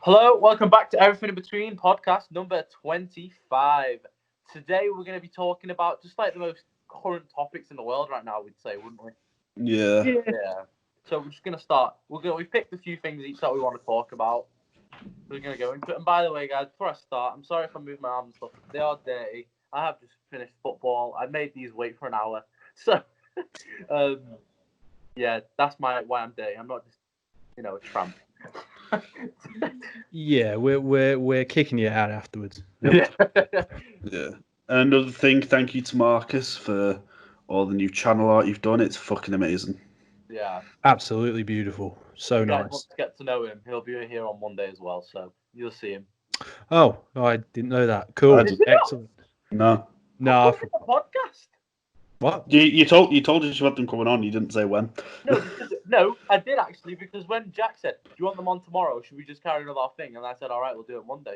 Hello, welcome back to Everything in Between podcast number 25. Today we're going to be talking about just like the most current topics in the world right now, we'd say, wouldn't we? Yeah. Yeah. So we're just going to start. We've picked a few things each that we want to talk about. We're going to go into it. And by the way, guys, before I start, I'm sorry if I move my arms and stuff. They are dirty. I have just finished football. I made these wait for an hour. So, yeah, that's why I'm dirty. I'm not just, a tramp. Yeah, we're kicking you out afterwards. Yeah. Yeah. And another thing, thank you to Marcus for all the new channel art you've done. It's fucking amazing. Yeah. Absolutely beautiful. So If you guys nice. want to get to know him, he'll be here on Monday as well, so you'll see him. Oh, I didn't know that. Cool. I didn't. Excellent. No. No, The podcast. what? You told us you had them coming on. You didn't say when. No, I did actually, because when Jack said, "Do you want them on tomorrow? Should we just carry on with our thing?" and I said, "All right, we'll do it Monday."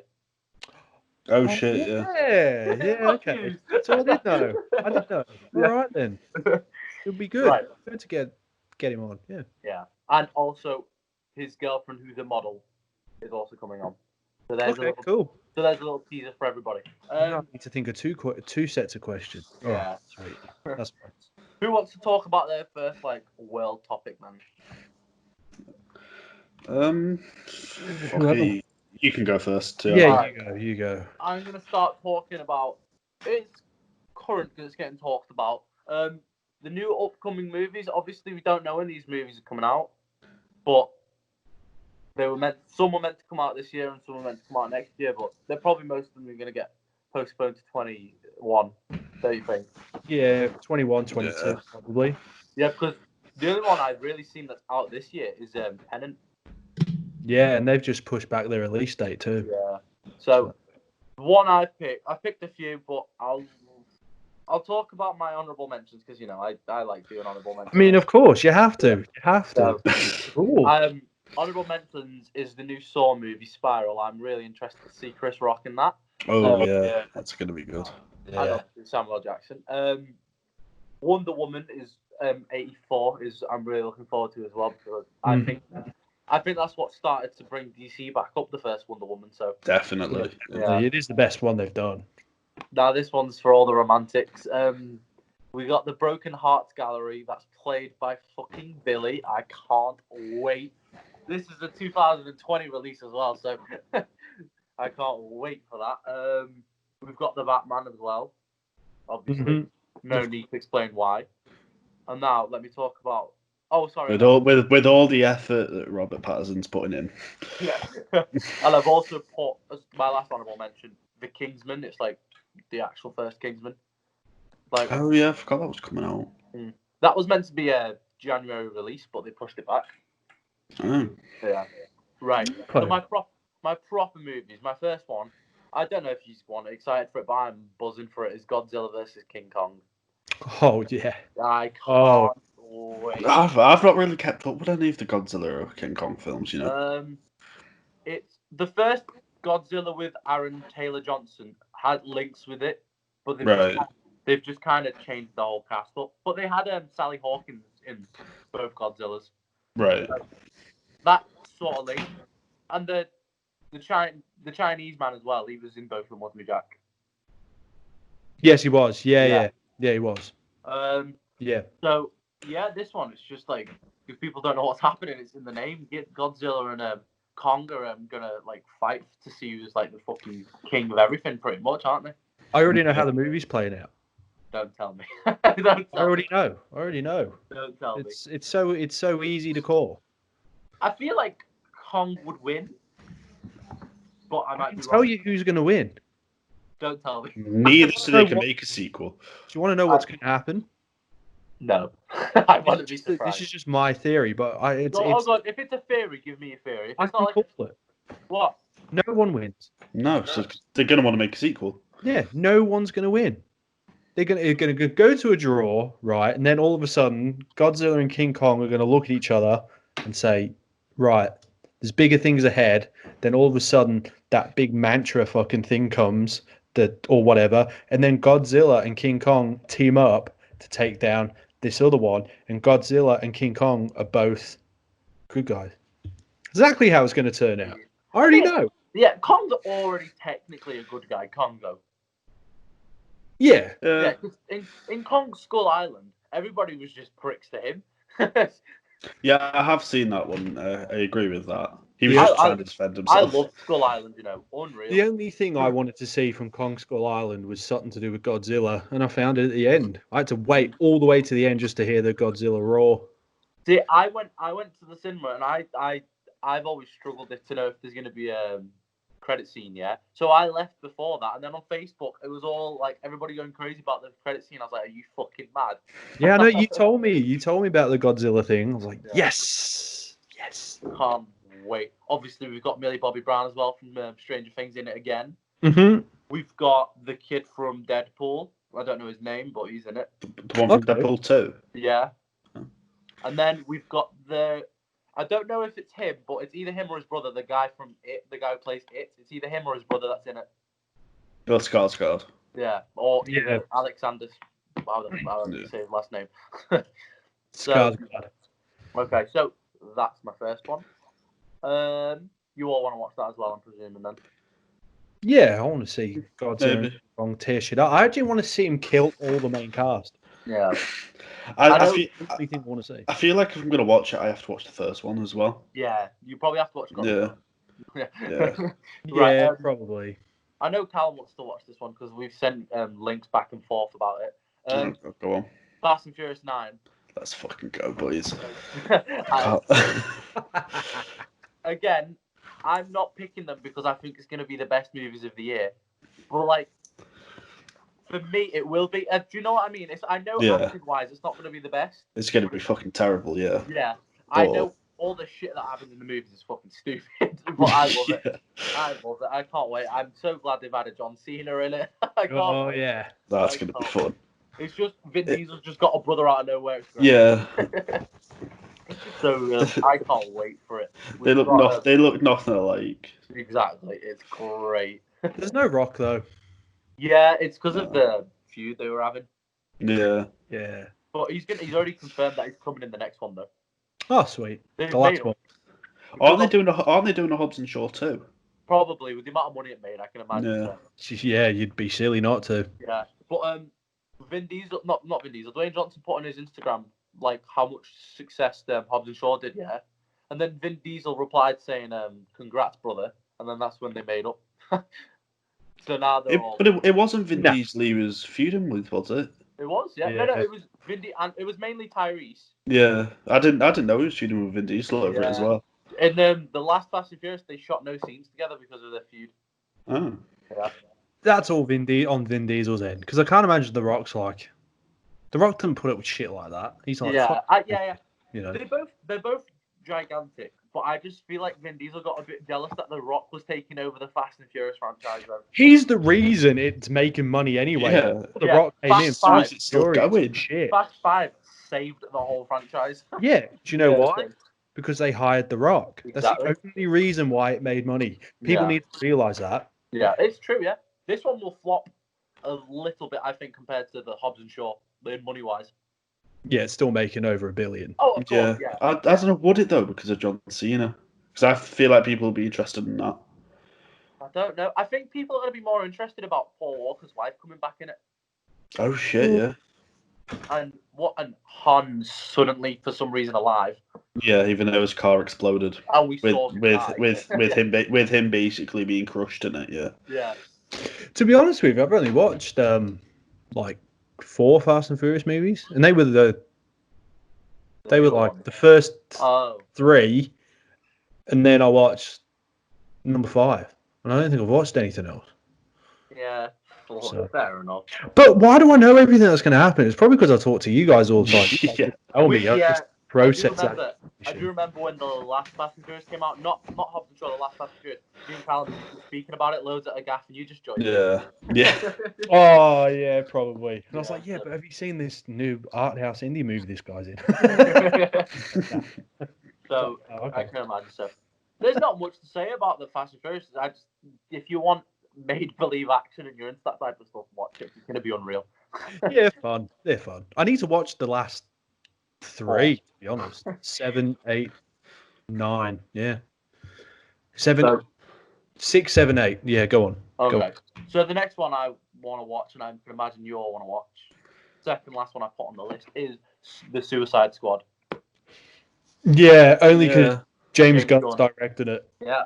Oh shit! Yeah. Yeah, okay. So I did know. I did know. All right then. It'll be good. Right. Good to get him on. Yeah. Yeah, and also his girlfriend, who's a model, is also coming on. So there's Okay, cool. So there's a little teaser for everybody. I need to think of two sets of questions. Yeah. Oh, sweet. That's fine. Who wants to talk about their first world topic, man? Okay, you can go first. Too. Yeah, Alright. you go. I'm gonna start talking about. It's current because it's getting talked about. The new upcoming movies. Obviously, we don't know when these movies are coming out, but some were meant to come out this year and some were meant to come out next year. But they're probably most of them are gonna get postponed to 21. Don't you think? Yeah, 21, 22 Yeah. probably. Yeah, because the only one I've really seen that's out this year is Pennant. Yeah, and they've just pushed back their release date too. Yeah. So the one I picked a few, but I'll talk about my honourable mentions because I like doing honourable mentions. I mean, of course, you have to. You have to. So, honourable mentions is the new Saw movie, Spiral. I'm really interested to see Chris Rock in that. Oh yeah, that's gonna be good. And obviously Samuel Jackson. Wonder Woman is 84. I'm really looking forward to as well because I think that's what started to bring DC back up, the first Wonder Woman. So Definitely. Yeah. It is the best one they've done. Now this one's for all the romantics. We got the Broken Hearts Gallery that's played by fucking Billy. I can't wait. This is a 2020 release as well, so I can't wait for that. We've got the Batman as well. Obviously, no need to explain why. And now let me talk about. Oh, sorry. With all the effort that Robert Pattinson's putting in. Yeah. And I've also put as my last honourable mention, The Kingsman. It's like the actual first Kingsman. Oh yeah, I forgot that was coming out. That was meant to be a January release, but they pushed it back. Oh. Yeah. Right. So my proper movies. My first one. I don't know if you want excited for it, but I'm buzzing for it. Is Godzilla versus King Kong. Oh yeah. I can't wait. I've not really kept up with any of the Godzilla or King Kong films, you know. It's the first Godzilla with Aaron Taylor Johnson had links with it, but they've just kind of changed the whole cast up. But they had Sally Hawkins in both Godzillas. Right. That sort of link, and the Chinese man as well. He was in both of them, wasn't he, Jack? Yes, he was. Yeah, he was. Yeah. So yeah, this one it's just like if people don't know what's happening, it's in the name. Godzilla and Kong are gonna fight to see who's the fucking king of everything, pretty much, aren't they? I already know how the movie's playing out. Don't tell me. I already know. Don't tell me. It's so easy to call. I feel like Kong would win, but I might be tell wrong. you who's going to win. Don't tell me. Neither so they can make a sequel. Do you want to know what's going to happen? No. I want to be surprised. This is just my theory, but God, if it's a theory, give me a theory. If I it's can not call it. What? No one wins. No, so they're going to want to make a sequel. Yeah, no one's going to win. They're going to go to a draw, right? And then all of a sudden, Godzilla and King Kong are going to look at each other and say, right, there's bigger things ahead. Then all of a sudden, that big mantra fucking thing comes, or whatever. And then Godzilla and King Kong team up to take down this other one. And Godzilla and King Kong are both good guys. Exactly how it's going to turn out. I already know. Yeah, Kong's already technically a good guy, Kong, though. Yeah. Yeah, because in Kong Skull Island, everybody was just pricks to him. Yeah, I have seen that one. I agree with that. He was Yeah. just trying to defend I himself. love Skull Island, unreal. The only thing I wanted to see from Kong Skull Island was something to do with Godzilla, and I found it at the end. I had to wait all the way to the end just to hear the Godzilla roar. See, I went to the cinema, and I've always struggled to know if there's going to be a credit scene, yeah. So I left before that, and then on Facebook, it was all like everybody going crazy about the credit scene. I was like, "Are you fucking mad?" Yeah, I know. You told me about the Godzilla thing. I was like, Yeah. yes. Can't wait. Obviously, we've got Millie Bobby Brown as well from Stranger Things in it again. Mm-hmm. We've got the kid from Deadpool. I don't know his name, but he's in it. The one from Deadpool 2. Yeah. And then we've got I don't know if it's him, but it's either him or his brother, the guy from It, the guy who plays It. It's either him or his brother that's in it. Oh, Skarsgård. Yeah. Or either Yeah. Alexander. I don't know say his last name. Skarsgård. Okay, so that's my first one. You all want to watch that as well, I'm presuming, then? Yeah, I want to see Godzilla and Kong tear shit up. I actually want to see him kill all the main cast. Yeah. I feel like if I'm going to watch it, I have to watch the first one as well. Yeah, you probably have to watch Godzilla. Yeah. Right, Yeah, probably. I know Callum wants to watch this one because we've sent links back and forth about it. Go on. Fast and Furious 9. Let's fucking go, boys. Again, I'm not picking them because I think it's going to be the best movies of the year. But, like, for me, it will be. Do you know what I mean? I know acting-wise, it's not going to be the best. It's going to be fucking terrible, yeah. Yeah. I know all the shit that happens in the movies is fucking stupid, but I love it. I love it. I can't wait. I'm so glad they've added John Cena in it. Oh, yeah. That's going to be fun. It's just Vin Diesel's just got a brother out of nowhere. Yeah. So I can't wait for it. They look nothing alike. Exactly. It's great. There's no Rock, though. Yeah, it's because of the feud they were having. Yeah. Yeah. But he's already confirmed that he's coming in the next one, though. Oh, sweet. The last one. Aren't they doing a Hobbs and Shaw too? Probably, with the amount of money it made, I can imagine. Yeah. Yeah, you'd be silly not to. Yeah. But Vin Diesel, not Vin Diesel, Dwayne Johnson put on his Instagram like how much success Hobbs and Shaw did, yeah. And then Vin Diesel replied saying, "Congrats, brother." And then that's when they made up. So now they're all. But it wasn't Vin Diesel he was feuding with, was it? It was, yeah. No, it was and it was mainly Tyrese. Yeah, I didn't know he was feuding with Vin Diesel over it as well. In the last Fast and Furious, they shot no scenes together because of their feud. Oh. Yeah. That's all Vin Diesel's end, because I can't imagine The Rock's like. The Rock didn't put up with shit like that. He's like, yeah. You know, they're both gigantic, but I just feel like Vin Diesel got a bit jealous that The Rock was taking over the Fast and Furious franchise. Though. He's the reason it's making money anyway. Yeah. The Rock came in. Fast it's still going. Shit. Fast 5 saved the whole franchise. Yeah. Do you know why? Because they hired The Rock. Exactly. That's the only reason why it made money. People need to realize that. Yeah, it's true. Yeah, this one will flop a little bit, I think, compared to the Hobbs and Shaw, money-wise. Yeah, it's still making over $1 billion. Oh, of course, yeah. I don't know, would it though, because of John Cena? Because I feel like people will be interested in that. I don't know. I think people are going to be more interested about Paul Walker's wife coming back in it. Oh shit, yeah. And Han suddenly, for some reason, alive. Yeah, even though his car exploded. And we saw with him basically being crushed in it. Yeah. Yeah. To be honest with you, I've only watched like 4 Fast and Furious movies, and they were like the first 3, and then I watched number 5, and I don't think I've watched anything else. Yeah, fair enough. But why do I know everything that's going to happen? It's probably because I talk to you guys all the time. Tell me, I do remember when the last Fast and Furious came out. Not Hobbs and Shaw, the last Fast and Furious. You and Callum were speaking about it loads at a gaff, and you just joined. Yeah. Oh yeah, probably. And I was like, yeah, but have you seen this new art house indie movie this guy's in? So I can imagine. So there's not much to say about the Fast and Furious. If you want made-believe action and you're into that type of stuff, watch it. It's going to be unreal. Yeah, fun. They're fun. I need to watch the last 3, to be honest. 7, 8, 9. Yeah. 7. 6, 7, 8. Yeah, go on. Go Okay. on. So the next one I want to watch, and I can imagine you all want to watch, second last one I put on the list is the Suicide Squad. Yeah, only because Yeah. James James Gunn's Gunn. directed it. Yeah.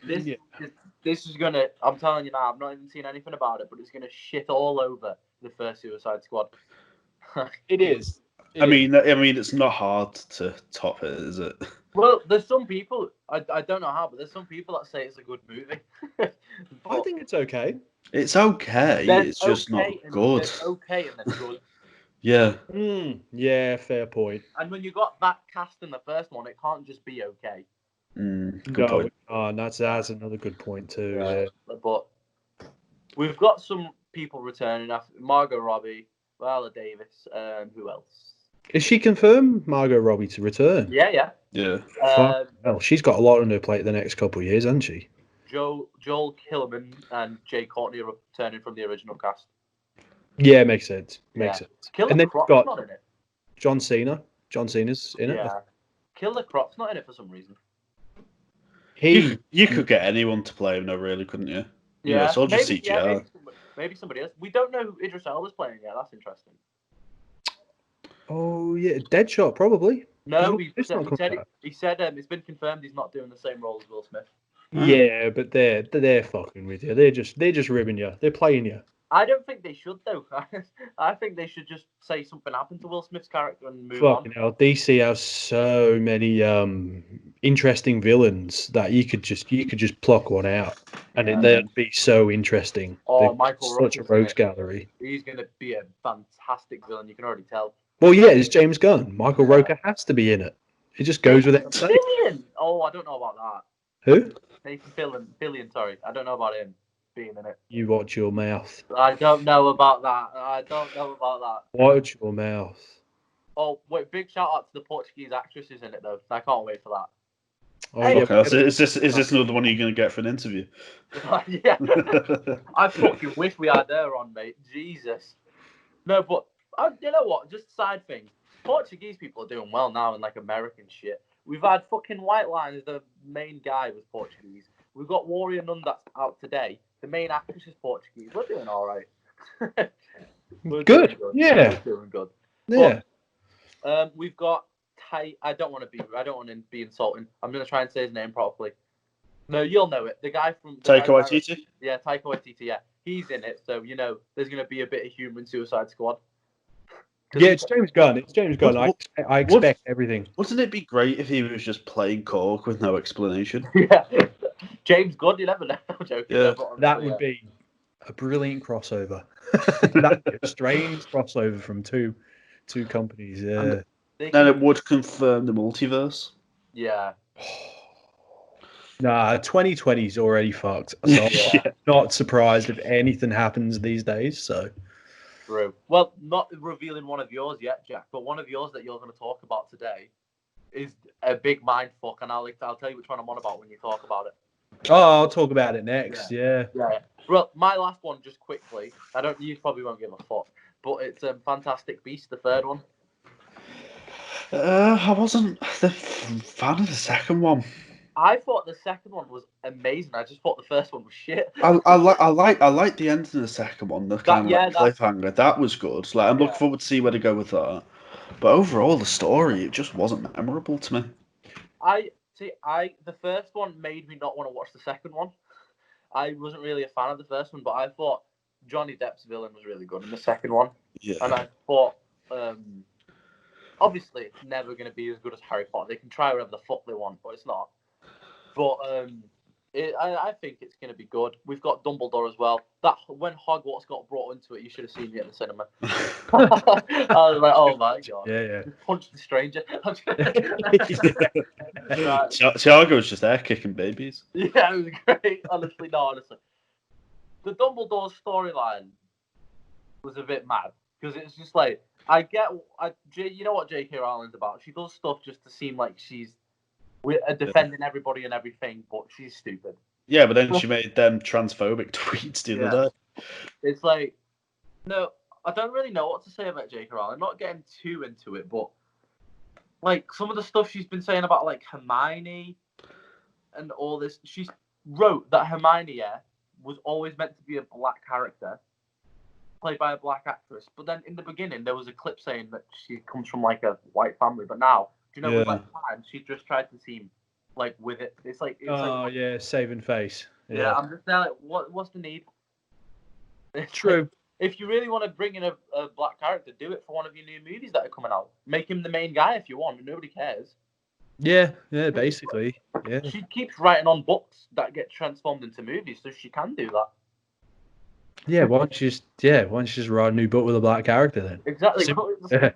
Yeah. This is gonna. I'm telling you now. I've not even seen anything about it, but it's gonna shit all over the first Suicide Squad. It is. I mean, it's not hard to top it, is it? Well, there's some people. I don't know how, but there's some people that say it's a good movie. I think it's okay. It's okay. There's It's just not okay and good. There's okay and then good. Yeah. Yeah, fair point. And when you got that cast in the first one, it can't just be okay. Good point. Oh, that's another good point too. Yeah. But we've got some people returning after Margot Robbie, Viola Davis, who else? Is she confirmed, Margot Robbie, to return? Yeah. Well, she's got a lot on her plate the next couple of years, hasn't she? Joel Kinnaman and Jay Courtney are returning from the original cast. Yeah, makes sense. Makes sense. Killer And then Croc's you've got not in it. John Cena. John Cena's in it. Yeah. Killer Croc's not in it for some reason. You could get anyone to play him, though, really, couldn't you? Yeah, it's all just maybe, CGI. maybe somebody else. We don't know who Idris Elba's playing yet. That's interesting. Oh yeah, Deadshot probably. No, he he said it's been confirmed he's not doing the same role as Will Smith. Yeah, but they're fucking with you. They're just ribbing you. They're playing you. I don't think they should though. I think they should just say something happened to Will Smith's character and move on. Fucking hell, DC has so many interesting villains that you could just pluck one out, and they'd be so interesting. Oh, Michael such a rogues gallery. He's gonna be a fantastic villain. You can already tell. Well, yeah, it's James Gunn. Michael Rooker has to be in it. It just goes with it. Billion. Oh, I don't know about that. Who? Nathan Fillion. Sorry, I don't know about him being in it. You watch your mouth. I don't know about that. Watch your mouth. Oh, wait! Big shout out to the Portuguese actress who's in it though. I can't wait for that. Oh, Hey, Okay, so is this another one you're going to get for an interview? Yeah. I fucking wish we had her on, mate. Jesus. No, but you know what? Just side thing. Portuguese people are doing well now in like American shit. We've had fucking White Line as the main guy was Portuguese. We've got Warrior Nun that's out today. The main actress is Portuguese. We're doing all right. Good. Yeah. We're doing good. Yeah. But, we've got I don't want to be insulting. I'm gonna try and say his name properly. No, you'll know it. The guy from Taika Waititi. Yeah, Taika Waititi. Yeah, he's in it. So there's gonna be a bit of humour in Suicide Squad. Yeah, it's James Gunn. It's James Gunn. I expect everything. Wouldn't it be great if he was just playing Cork with no explanation? Yeah, James Gunn. You never know. I'm joking. Yeah, that would be a brilliant crossover. That'd be a strange crossover from two companies. Yeah. Then it would confirm the multiverse. Yeah. Nah, 2020 is already fucked. So I'm not surprised if anything happens these days. So. True. Well, not revealing one of yours yet, Jack, but one of yours that you're going to talk about today is a big mind fuck, and I'll tell you which one I'm on about when you talk about it. Oh, I'll talk about it next. Yeah. Well, my last one, just quickly. You probably won't give a fuck, but it's Fantastic Beast, the third one. I wasn't the fan of the second one. I thought the second one was amazing. I just thought the first one was shit. I like the end of the second one. The kind of cliffhanger that was good. Like I'm looking forward to see where to go with that. But overall, the story it just wasn't memorable to me. The first one made me not want to watch the second one. I wasn't really a fan of the first one, but I thought Johnny Depp's villain was really good in the second one. Yeah. And I thought, obviously, it's never going to be as good as Harry Potter. They can try whatever the fuck they want, but it's not. But I think it's going to be good. We've got Dumbledore as well. That when Hogwarts got brought into it, you should have seen me at the cinema. I was like, oh my god! Yeah. Punch the stranger. Thiago was just there kicking babies. Yeah, it was great. Honestly. The Dumbledore storyline was a bit mad because it's just like you know what J.K. Rowling's about. She does stuff just to seem like she's defending everybody and everything, but she's stupid. Yeah, but then she made them transphobic tweets the other day. It's like, no, I don't really know what to say about J.K. Rowling. I'm not getting too into it, but like some of the stuff she's been saying about like Hermione and all this, she's wrote that Hermione was always meant to be a black character, played by a black actress. But then in the beginning, there was a clip saying that she comes from like a white family. But now, do you know, with like time, she just tried to seem like with it. It's like, saving face. Yeah, I'm just there like, what's the need? It's true. Like, if you really want to bring in a black character, do it for one of your new movies that are coming out. Make him the main guy if you want. Nobody cares. Yeah, basically. Yeah. She keeps writing on books that get transformed into movies, so she can do that. Yeah, why don't you just write a new book with a black character then? Exactly. Yeah.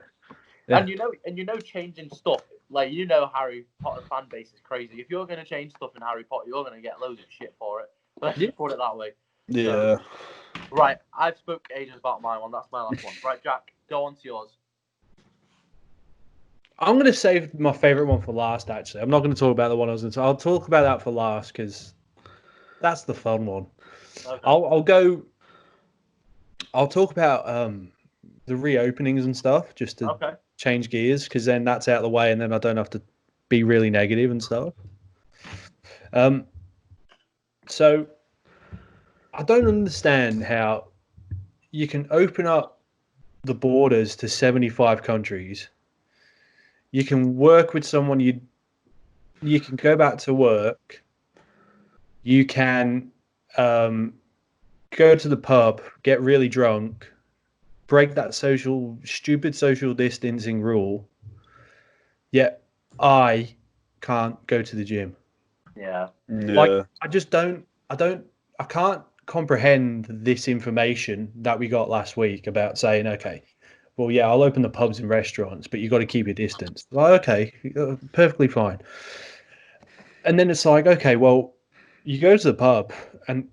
And you know, changing stuff, like, you know, Harry Potter fan base is crazy. If you're gonna change stuff in Harry Potter, you're gonna get loads of shit for it. Let's just put it that way. Yeah. So, right, I've spoke ages about my one. That's my last one. Right, Jack, go on to yours. I'm going to save my favourite one for last, actually. I'm not going to talk about the one I was going to talk. I'll talk about that for last because that's the fun one. Okay. I'll talk about the reopenings and stuff just to change gears because then that's out of the way and then I don't have to be really negative and stuff. So I don't understand how you can open up the borders to 75 countries. You can work with someone. You can go back to work. You can go to the pub, get really drunk, break that stupid social distancing rule. Yet I can't go to the gym. Yeah. Like I can't comprehend this information that we got last week about saying, okay, well, yeah, I'll open the pubs and restaurants, but you got to keep your distance. Like, okay, perfectly fine. And then it's like, okay, well, you go to the pub, and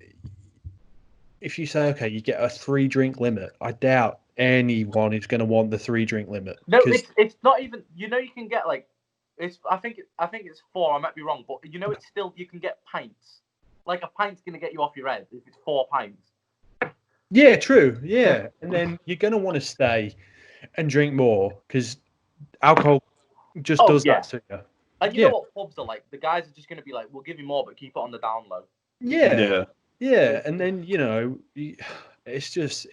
if you say, okay, you get a 3-drink limit, I doubt anyone is going to want the 3-drink limit. No, it's not even. You know, you can get like, I think it's 4. I might be wrong, but you know, it's still you can get pints. Like a pint's going to get you off your head if it's 4 pints. Yeah, true. Yeah, and then you're going to want to stay and drink more because alcohol just does that to you. And you know what pubs are like? The guys are just going to be like, we'll give you more, but keep it on the down low. Yeah. And then, you know, it just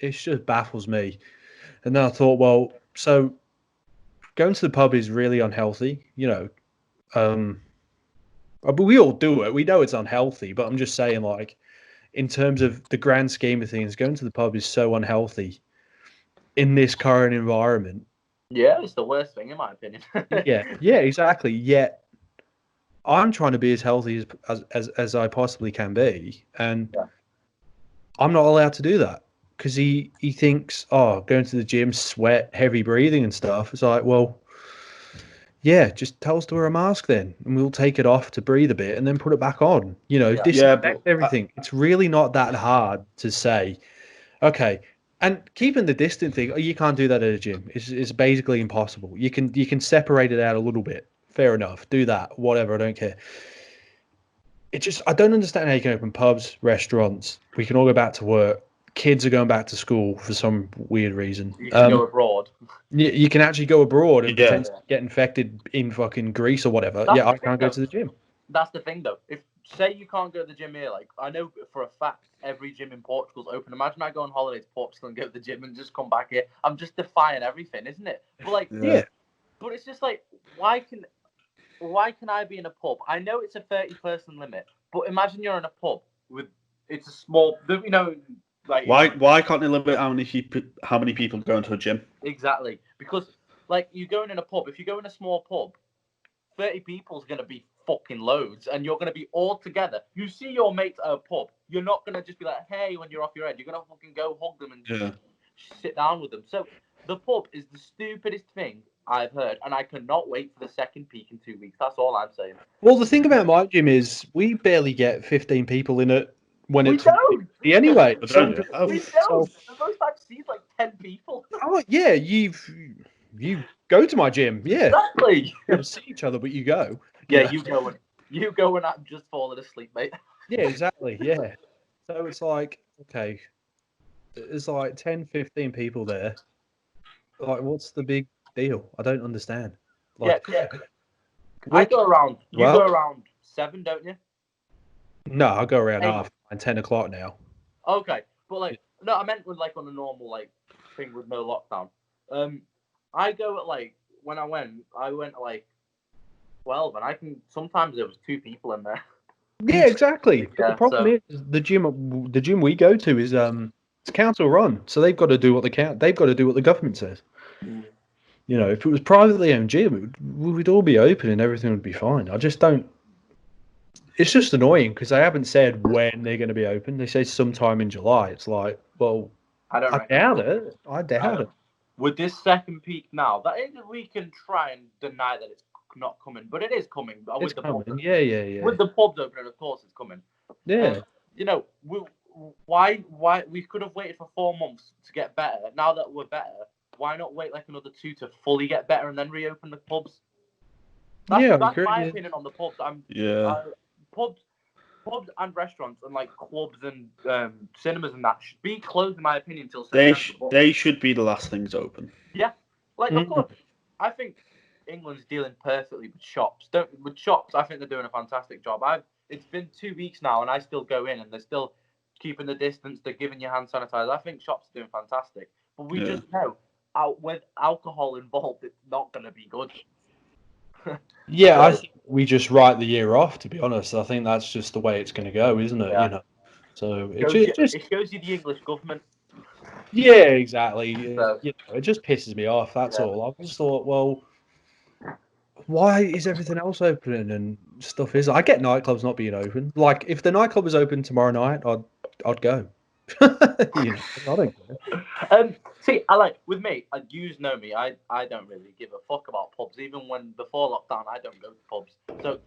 baffles me. And then I thought, well, so going to the pub is really unhealthy, you know. But we all do it. We know it's unhealthy, but I'm just saying, like, in terms of the grand scheme of things, going to the pub is so unhealthy in this current environment. Yeah, it's the worst thing in my opinion. yeah, exactly. Yet I'm trying to be as healthy as I possibly can be, and I'm not allowed to do that because he thinks, oh, going to the gym, sweat, heavy breathing and stuff. It's like, well, yeah, just tell us to wear a mask then, and we'll take it off to breathe a bit and then put it back on. You know, disinfect everything. It's really not that hard to say, okay. And keeping the distance thing, you can't do that at a gym. It's basically impossible. You can separate it out a little bit. Fair enough. Do that. Whatever. I don't care. I don't understand how you can open pubs, restaurants. We can all go back to work. Kids are going back to school for some weird reason. You can go abroad. You can actually go abroad and potentially get infected in fucking Greece or whatever. I can't go to the gym. That's the thing, though. If say you can't go to the gym here, like I know for a fact every gym in Portugal's open. Imagine I go on holiday to Portugal and go to the gym and just come back here. I'm just defying everything, isn't it? But like, but it's just like, why can I be in a pub? I know it's a 30-person limit, but imagine you're in a pub it's a small, you know, like why can't they limit how many people go into a gym? Exactly, because like you going in a pub, if you go in a small pub, 30 people is going to be fucking loads, and you're going to be all together. You see your mates at a pub, you're not going to just be like, hey, when you're off your head. You're going to fucking go hug them and sit down with them. So the pub is the stupidest thing I've heard, and I cannot wait for the second peak in 2 weeks. That's all I'm saying. Well, the thing about my gym is we barely get 15 people in it when we it's don't. Anyway. We don't. The most I've seen is like 10 people. Oh, yeah, you go to my gym, Exactly. You don't see each other, but you go. Yeah, you go and I'm just falling asleep, mate. Yeah, exactly. Yeah. So it's like, okay, there's like 10, 15 people there. Like, what's the big deal? I don't understand. Like, I go around. You go around 7, don't you? No, I'll go around 10 o'clock now. Okay, but like, no, I meant with like on a normal like thing with no lockdown. I go at like when I went at like 12, and I can sometimes there was 2 people in there. Yeah, exactly. But the problem is the gym we go to is it's council run, so they've got to do what the government says. You know, if it was privately owned gym, we'd all be open and everything would be fine. I just don't. It's just annoying because they haven't said when they're going to be open. They say sometime in July. It's like, well, I doubt it. I doubt it. With this second peak now, we can try and deny that it's not coming, but it is coming. It's coming. Yeah. With the pubs opening, of course, it's coming. Yeah. You know, why we could have waited for 4 months to get better. Now that we're better, why not wait like another 2 to fully get better and then reopen the pubs? That's my opinion on the pubs. Pubs and restaurants and like clubs and cinemas and that should be closed in my opinion until September. They should be the last things open. Yeah, like of course, I think England's dealing perfectly with shops. I think they're doing a fantastic job. It's been 2 weeks now, and I still go in, and they're still keeping the distance. They're giving you hand sanitizer. I think shops are doing fantastic, but we just know with alcohol involved, it's not going to be good. Yeah, I think we just write the year off. To be honest, I think that's just the way it's going to go, isn't it? Yeah. You know, so it shows you the English government. Yeah, exactly. So, you know, it just pisses me off. That's all. I just thought, well, why is everything else opening and stuff is? I get nightclubs not being open. Like, if the nightclub was open tomorrow night, I'd go. You know, I don't care. See, I like with me. You know me. I don't really give a fuck about pubs. Even when before lockdown, I don't go to pubs. So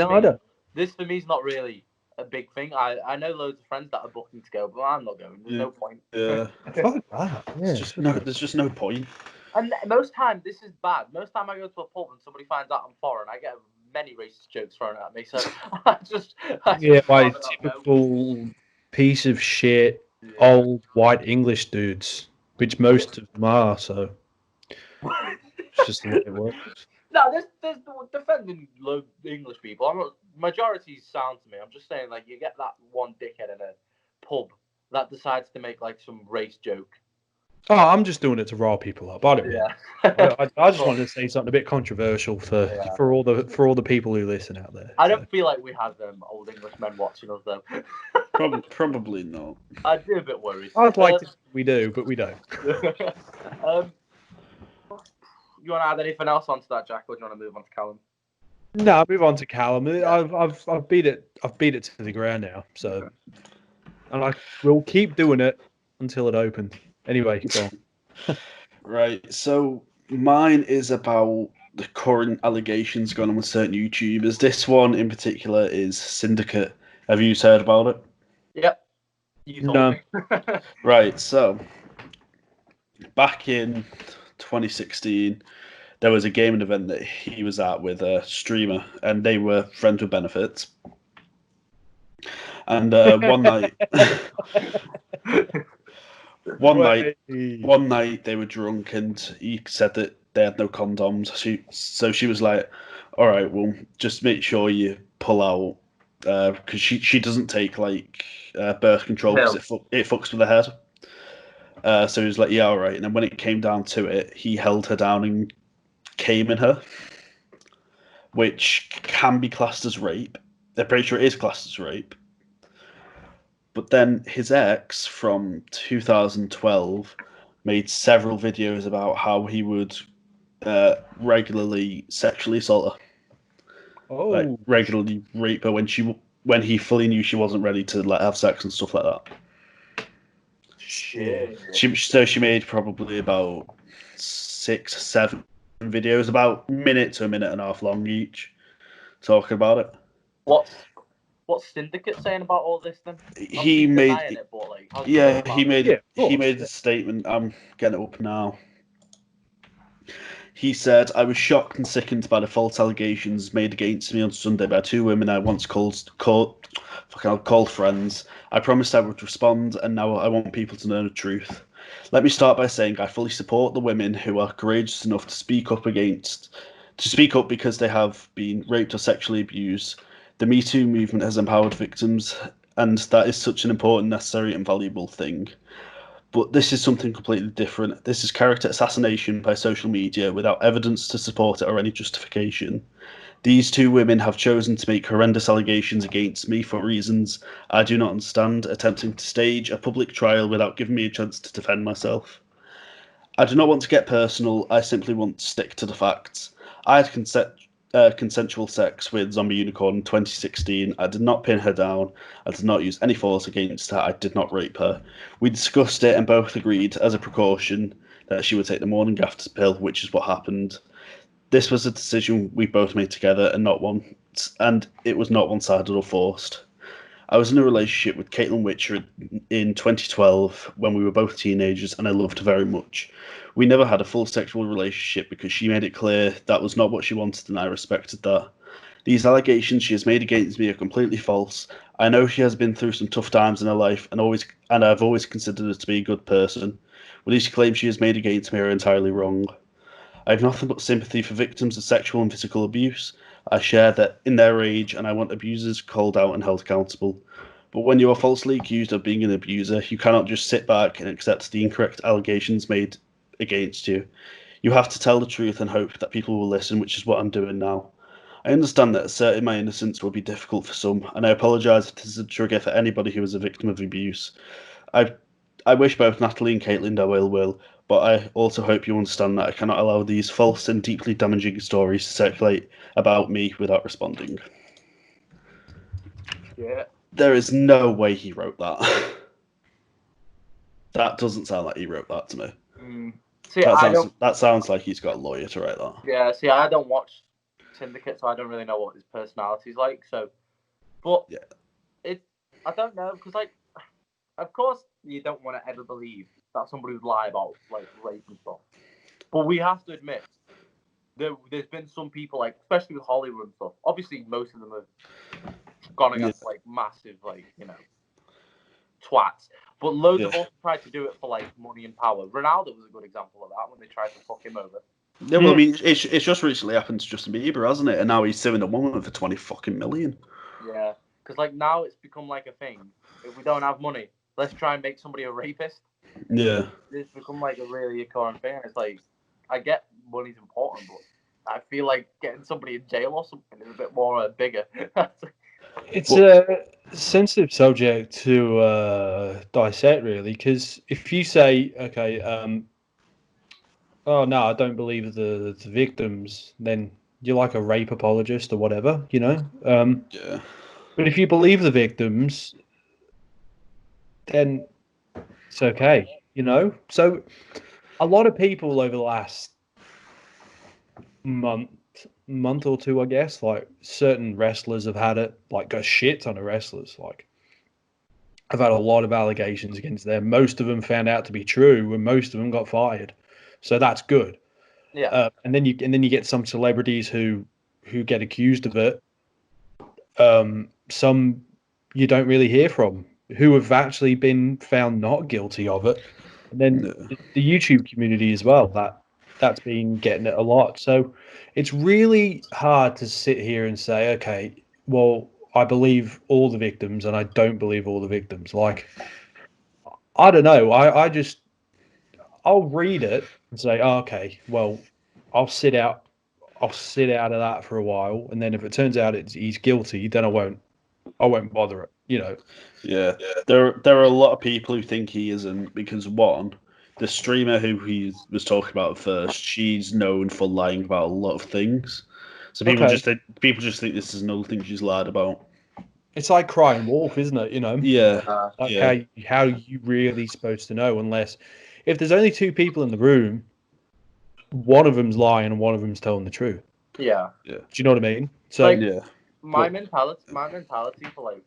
I don't. This for me is not really a big thing. I know loads of friends that are booking to go, but I'm not going. There's no point. Yeah. Fuck that. Yeah. There's just no point. And most time, this is bad. Most time I go to a pub and somebody finds out I'm foreign, I get many racist jokes thrown at me. So I just typical piece of shit, old white English dudes, which most of them are. So it's just the way it works. No, there's defending English people. I'm not. Majority sound to me. I'm just saying, like, you get that one dickhead in a pub that decides to make like some race joke. Oh, I'm just doing it to rile people up. I don't know. I just wanted to say something a bit controversial for all the people who listen out there. I don't feel like we have old English men watching us though. Probably not. I'd be a bit worried. I'd like to think we do, but we don't. You want to add anything else onto that, Jack, or do you want to move on to Callum? No, I'll move on to Callum. I've beat it to the ground now. So, and I will keep doing it until it opens. Anyway, go on. Right, so mine is about the current allegations going on with certain YouTubers. This one in particular is Syndicate. Have you heard about it? Yep. No. Right, so back in 2016, there was a gaming event that he was at with a streamer, and they were friends with benefits. And one night... One night they were drunk and he said that they had no condoms. So she was like, "All right, well, just make sure you pull out because she doesn't take like birth control because it fucks with the head." So he was like, "Yeah, all right." And then when it came down to it, he held her down and came in her, which can be classed as rape. They're pretty sure it is classed as rape. But then his ex from 2012 made several videos about how he would regularly sexually assault her. Oh. Like regularly rape her when he fully knew she wasn't ready to have sex and stuff like that. Shit. She made probably about 6-7 videos, about a minute to a minute and a half long each, talking about it. What's Syndicate saying about all this then? He made a statement. I'm getting it up now. He said, "I was shocked and sickened by the false allegations made against me on Sunday by 2 women I once called friends. I promised I would respond, and now I want people to know the truth. Let me start by saying I fully support the women who are courageous enough to speak up because they have been raped or sexually abused. The Me Too movement has empowered victims, and that is such an important, necessary, and valuable thing. But this is something completely different. This is character assassination by social media without evidence to support it or any justification. These two women have chosen to make horrendous allegations against me for reasons I do not understand, attempting to stage a public trial without giving me a chance to defend myself. I do not want to get personal, I simply want to stick to the facts. I had consensual sex with Zombie Unicorn in 2016. I did not pin her down. I did not use any force against her. I did not rape her. We discussed it and both agreed, as a precaution, that she would take the morning after pill, which is what happened. This was a decision we both made together, and it was not one-sided or forced. I was in a relationship with Caitlin Witcher in 2012 when we were both teenagers, and I loved her very much. We never had a full sexual relationship because she made it clear that was not what she wanted, and I respected that. These allegations she has made against me are completely false. I know she has been through some tough times in her life, and I've always considered her to be a good person. But these claims she has made against me are entirely wrong. I have nothing but sympathy for victims of sexual and physical abuse. I share that in their rage, and I want abusers called out and held accountable. But when you are falsely accused of being an abuser, you cannot just sit back and accept the incorrect allegations made against you. You have to tell the truth and hope that people will listen, which is what I'm doing now. I understand that asserting my innocence will be difficult for some, and I apologise if this is a trigger for anybody who is a victim of abuse. I wish both Natalie and Caitlin no ill will, but I also hope you understand that I cannot allow these false and deeply damaging stories to circulate about me without responding. Yeah. There is no way he wrote that. That doesn't sound like he wrote that to me. See, that sounds like he's got a lawyer to write that. Yeah, see, I don't watch Syndicate, so I don't really know what his personality is like. So, but yeah, I don't know, because like, of course, you don't want to ever believe that somebody would lie about like rape and stuff. But we have to admit, there's been some people, like especially with Hollywood and stuff. Obviously, most of them have gone against like massive, like twats. But loads have also tried to do it for like money and power. Ronaldo was a good example of that when they tried to fuck him over. Yeah, well, I mean, it's just recently happened to Justin Bieber, hasn't it? And now he's suing a woman for 20 fucking million. Yeah, because like now it's become like a thing. If we don't have money, let's try and make somebody a rapist. Yeah, It's become like a really current thing. It's like, I get money's important, but I feel like getting somebody in jail or something is a bit more bigger. It's a sensitive subject to dissect, really, because if you say, okay, oh no, I don't believe the victims, then you're like a rape apologist or whatever, yeah. But if you believe the victims, then it's okay, So a lot of people over the last month or two, I guess, like certain wrestlers have had it, like a shit ton of wrestlers, like I've had a lot of allegations against them. Most of them found out to be true, and most of them got fired. So that's good. Yeah. And then you get some celebrities who get accused of it. Some you don't really hear from, who have actually been found not guilty of it. And then the YouTube community as well, that's been getting it a lot. So it's really hard to sit here and say, okay, well, I believe all the victims and I don't believe all the victims. Like, I don't know. I'll read it and say, oh, okay, well, I'll sit out of that for a while, and then if it turns out he's guilty, then I won't bother it. Yeah. There are a lot of people who think he isn't because one, the streamer who he was talking about first, she's known for lying about a lot of things. So people just think this is another thing she's lied about. It's like crying wolf, isn't it? Yeah. How are you really supposed to know unless if there's only two people in the room, one of them's lying and one of them's telling the truth. Yeah. Do you know what I mean? So like, my mentality for like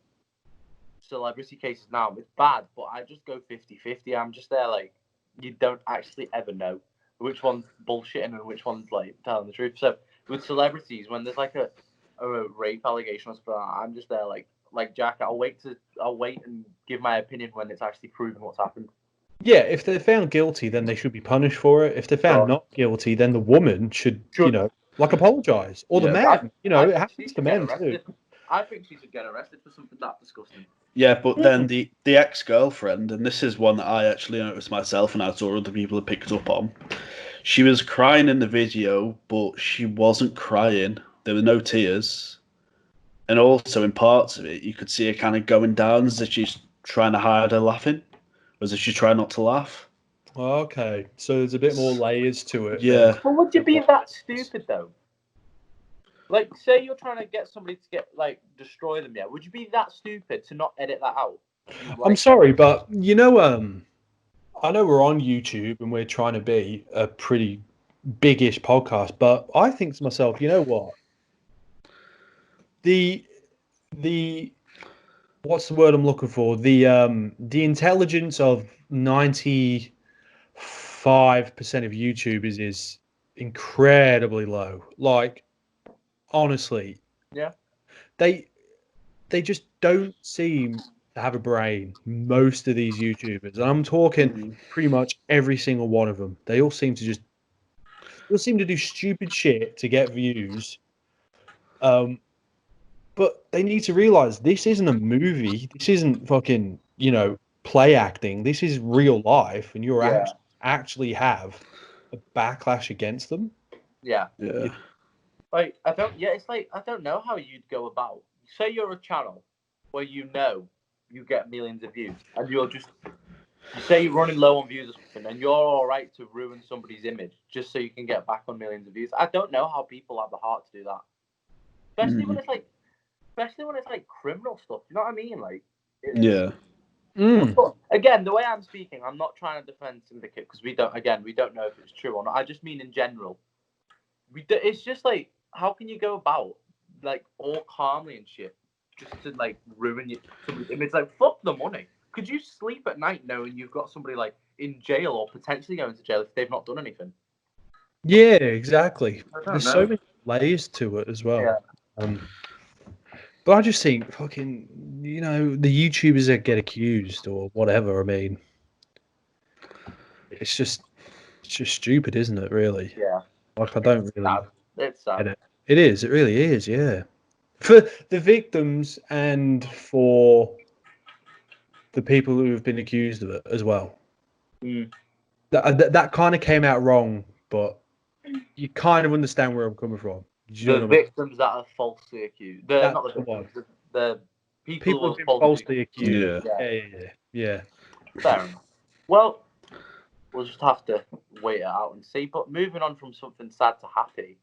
celebrity cases now, it's bad, but I just go 50-50. I'm just there like, you don't actually ever know which one's bullshitting and which one's like telling the truth. So with celebrities, when there's like a rape allegation or something, I'm just there like Jack. I'll wait and give my opinion when it's actually proven what's happened. Yeah, if they're found guilty, then they should be punished for it. If they're found not guilty, then the woman should apologize, or the man. It happens to men too. I think she should get arrested for something that disgusting. Yeah, but then the ex-girlfriend, and this is one that I actually noticed myself and I saw other people had picked up on. She was crying in the video, but she wasn't crying. There were no tears. And also in parts of it, you could see her kind of going down as if she's trying to hide her laughing, as if she's trying not to laugh. Okay, so there's a bit more layers to it. Yeah. But would you be that stupid though? Like, say you're trying to get somebody to destroy them. Yeah, would you be that stupid to not edit that out? I'm sorry, but I know we're on YouTube and we're trying to be a pretty big-ish podcast, but I think to myself, you know what? The what's the word I'm looking for? The intelligence of 95% of YouTubers is incredibly low. Like, honestly, yeah, they just don't seem to have a brain. Most of these YouTubers, and I'm talking pretty much every single one of them, they all seem to do stupid shit to get views. But they need to realize this isn't a movie. This isn't fucking, play acting. This is real life, and you're actually have a backlash against them. Yeah. Yeah. Like, it's like, I don't know how you'd go about. Say you're a channel where you get millions of views, and you say you're running low on views or something, and you're all right to ruin somebody's image just so you can get back on millions of views. I don't know how people have the heart to do that. Especially when it's like criminal stuff. You know what I mean? Like, Yeah. But again, the way I'm speaking, I'm not trying to defend Syndicate because we don't know if it's true or not. I just mean in general. It's just like, how can you go about like all calmly and shit just to like ruin somebody's image? Like, fuck the money. Could you sleep at night knowing you've got somebody like in jail or potentially going to jail if they've not done anything? Yeah, exactly. There's know. so many layers to it as well. Yeah. But I just think fucking, the YouTubers that get accused or whatever. I mean, it's just stupid, isn't it? Really? Yeah. Like, I don't really. It's sad. It is. It really is. Yeah. For the victims and for the people who have been accused of it as well. That kind of came out wrong, but you kind of understand where I'm coming from. The victims that are falsely accused. Not the victims. The people who have been falsely accused. Yeah. Fair enough. Well, we'll just have to wait it out and see. But moving on from something sad to happy,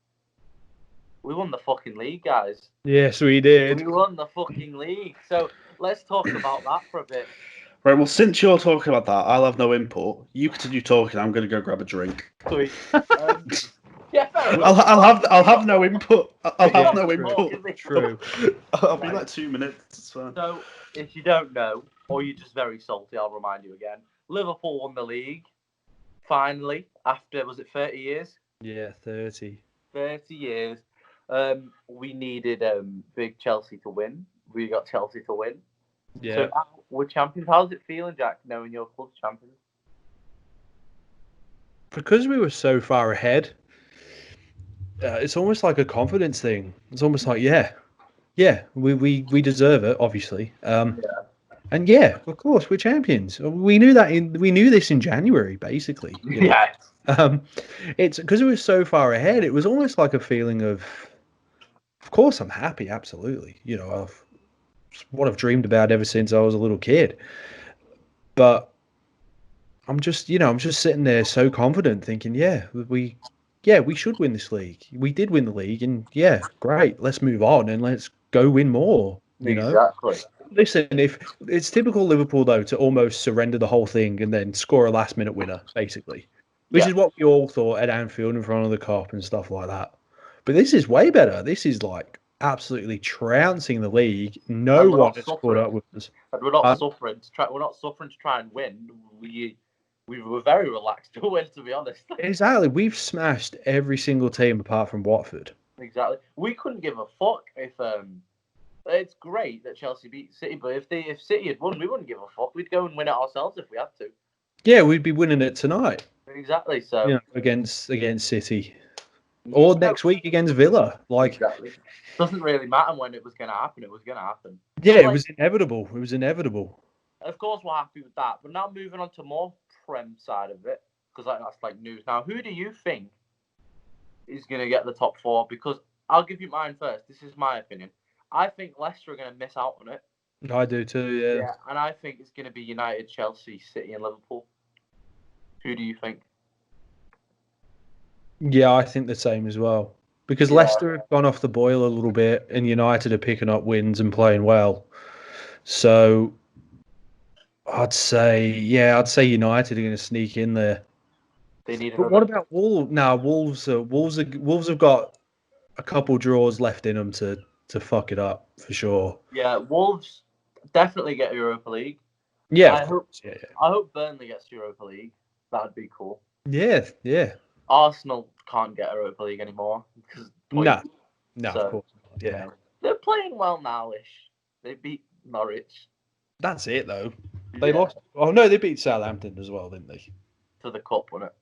we won the fucking league, guys. Yes, we did. We won the fucking league. So let's talk about that for a bit. Right, well, since you're talking about that, I'll have no input. You continue talking. I'm going to go grab a drink. Sweet. Yeah, fair enough. I'll have no input. I'll have no input. True. I'll be like 2 minutes. It's fine. So, if you don't know, or you're just very salty, I'll remind you again. Liverpool won the league. Finally, after, was it 30 years? Yeah, 30. 30 years. We needed big Chelsea to win. We got Chelsea to win. Yeah. So now we're champions. How's it feeling, Jack, knowing your club's champions? Because we were so far ahead, it's almost like a confidence thing. It's almost like, we deserve it, obviously. And yeah, of course, we're champions. We knew that. We knew this in January, basically. Yeah. It's because it was so far ahead. It was almost like a feeling of course, I'm happy. Absolutely. It's what I've dreamed about ever since I was a little kid. But I'm just sitting there so confident, thinking, we should win this league. We did win the league, and great. Let's move on and let's go win more. Exactly. Listen, if it's typical Liverpool though to almost surrender the whole thing and then score a last-minute winner, basically, which is what we all thought at Anfield in front of the Kop and stuff like that. But this is way better. This is like absolutely trouncing the league. No one has caught up with us. And we're not suffering to try. We're not suffering to try and win. We were very relaxed to win, to be honest. Exactly. We've smashed every single team apart from Watford. Exactly. We couldn't give a fuck if it's great that Chelsea beat City, but if City had won, we wouldn't give a fuck. We'd go and win it ourselves if we had to. Yeah, we'd be winning it tonight. Exactly. So against City. Or next week against Villa. Like, exactly. Doesn't really matter when it was going to happen. It was going to happen. yeah, But, it was inevitable. It was inevitable. Of course, we're happy with that. But now moving on to more Prem side of it, because that's like news. Now, who do you think is going to get the top 4? Because I'll give you mine first. This is my opinion. I think Leicester are going to miss out on it. I do too, yeah. And I think it's going to be United, Chelsea, City, and Liverpool. Who do you think? Yeah, I think the same as well. Because Leicester have gone off the boil a little bit, and United are picking up wins and playing well. So I'd say United are going to sneak in there. They need. But what about Wolves? Now, Wolves have got a couple draws left in them to fuck it up for sure. Yeah, Wolves definitely get Europa League. Yeah, I hope Burnley gets Europa League. That'd be cool. Yeah. Arsenal can't get Europa League anymore because no, of course not. Yeah, they're playing well now-ish. They beat Norwich. That's it though. They lost. Oh no, they beat Southampton as well, didn't they? To the cup, wasn't it?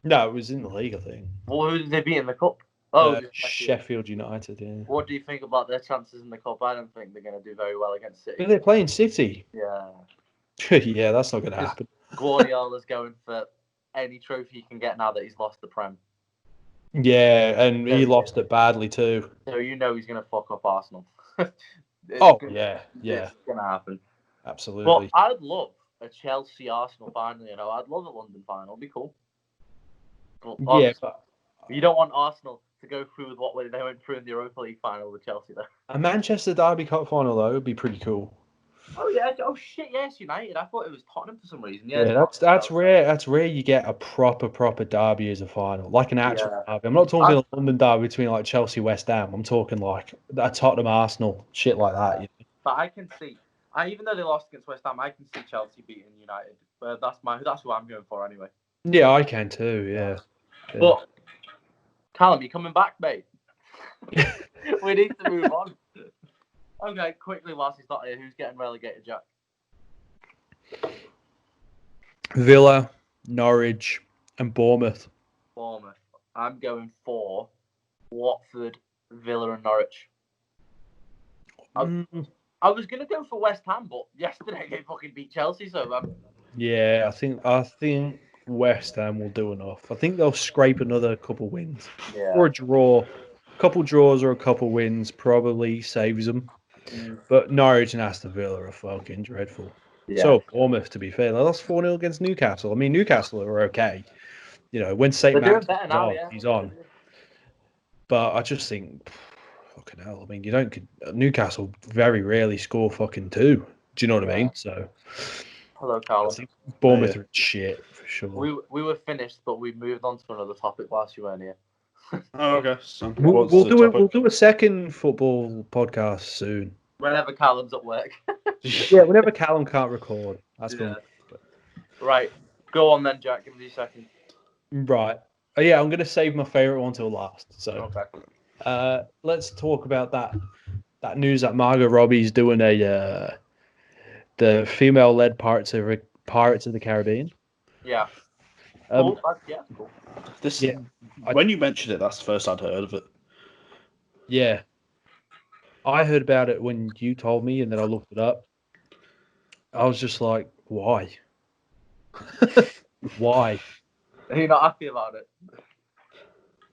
No, it was in the league, I think. Well, who did they beat in the cup? Oh, Sheffield United. Yeah. What do you think about their chances in the cup? I don't think they're going to do very well against City. But they're playing City. Yeah. Yeah, that's not going to happen. Guardiola's going for any trophy he can get now that he's lost the Prem. Yeah, and he lost it badly too. So you know he's going to fuck up Arsenal. Yeah. It's going to happen. Absolutely. Well, I'd love a Chelsea-Arsenal final, I'd love a London final. It'd be cool. But you don't want Arsenal to go through with what they went through in the Europa League final with Chelsea, though. A Manchester Derby Cup final, though, would be pretty cool. Oh, yeah. Oh, shit, yes, United. I thought it was Tottenham for some reason. Yeah, that's rare. That's rare you get a proper derby as a final. Like an actual derby. I'm not talking a London derby between, like, Chelsea, West Ham. I'm talking, like, a Tottenham, Arsenal, shit like that. But I can see... even though they lost against West Ham, I can see Chelsea beating United. But that's who I'm going for anyway. Yeah, I can too, yeah. But, Callum, you coming back, mate? We need to move on. Okay, quickly, whilst he's not here, who's getting relegated, Jack? Villa, Norwich, and Bournemouth. I'm going for Watford, Villa, and Norwich. I was going to go for West Ham, but yesterday they fucking beat Chelsea, so... Yeah, I think West Ham will do enough. I think they'll scrape another couple wins. Yeah. Or a draw. A couple draws or a couple wins probably saves them. But Norwich and Aston Villa are fucking dreadful. Yeah. So Bournemouth, to be fair, they lost 4-0 against Newcastle. I mean, Newcastle are okay. When St. Max is on, he's on. But I just think, fucking hell, I mean, Newcastle very rarely score fucking 2. Do you know what I mean? So... Hello, Carl. Bournemouth are shit, for sure. We were finished, but we moved on to another topic whilst you weren't here. Oh, okay. So we'll do a second football podcast soon. Whenever Callum's at work. Yeah, whenever Callum can't record. That's good. Right. Go on then, Jack. Give me a second. Right. Yeah, I'm going to save my favourite one till last. So, okay. Let's talk about that news that Margot Robbie's doing the female-led Pirates of the Caribbean. Yeah. Cool. Cool. When you mentioned it, that's the first I'd heard of it. Yeah. I heard about it when you told me, and then I looked it up. I was just like, why? Why? Are you not happy about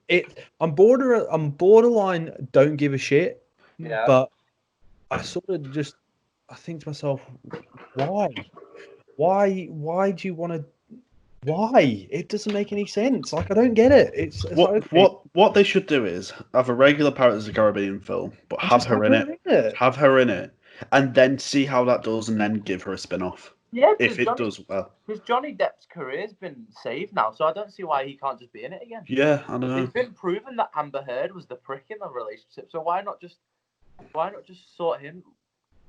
it? I'm borderline don't give a shit. Yeah. But I sort of just... I think to myself, why? Why do you want to? Why? It doesn't make any sense. Like, I don't get it. It's what they should do is have a regular Pirates of the Caribbean film, but have her in it. Have her in it, and then see how that does, and then give her a spin-off. Yeah, if it does well. Because Johnny Depp's career's been saved now, so I don't see why he can't just be in it again. Yeah, I know. It's been proven that Amber Heard was the prick in the relationship, so why not just sort him?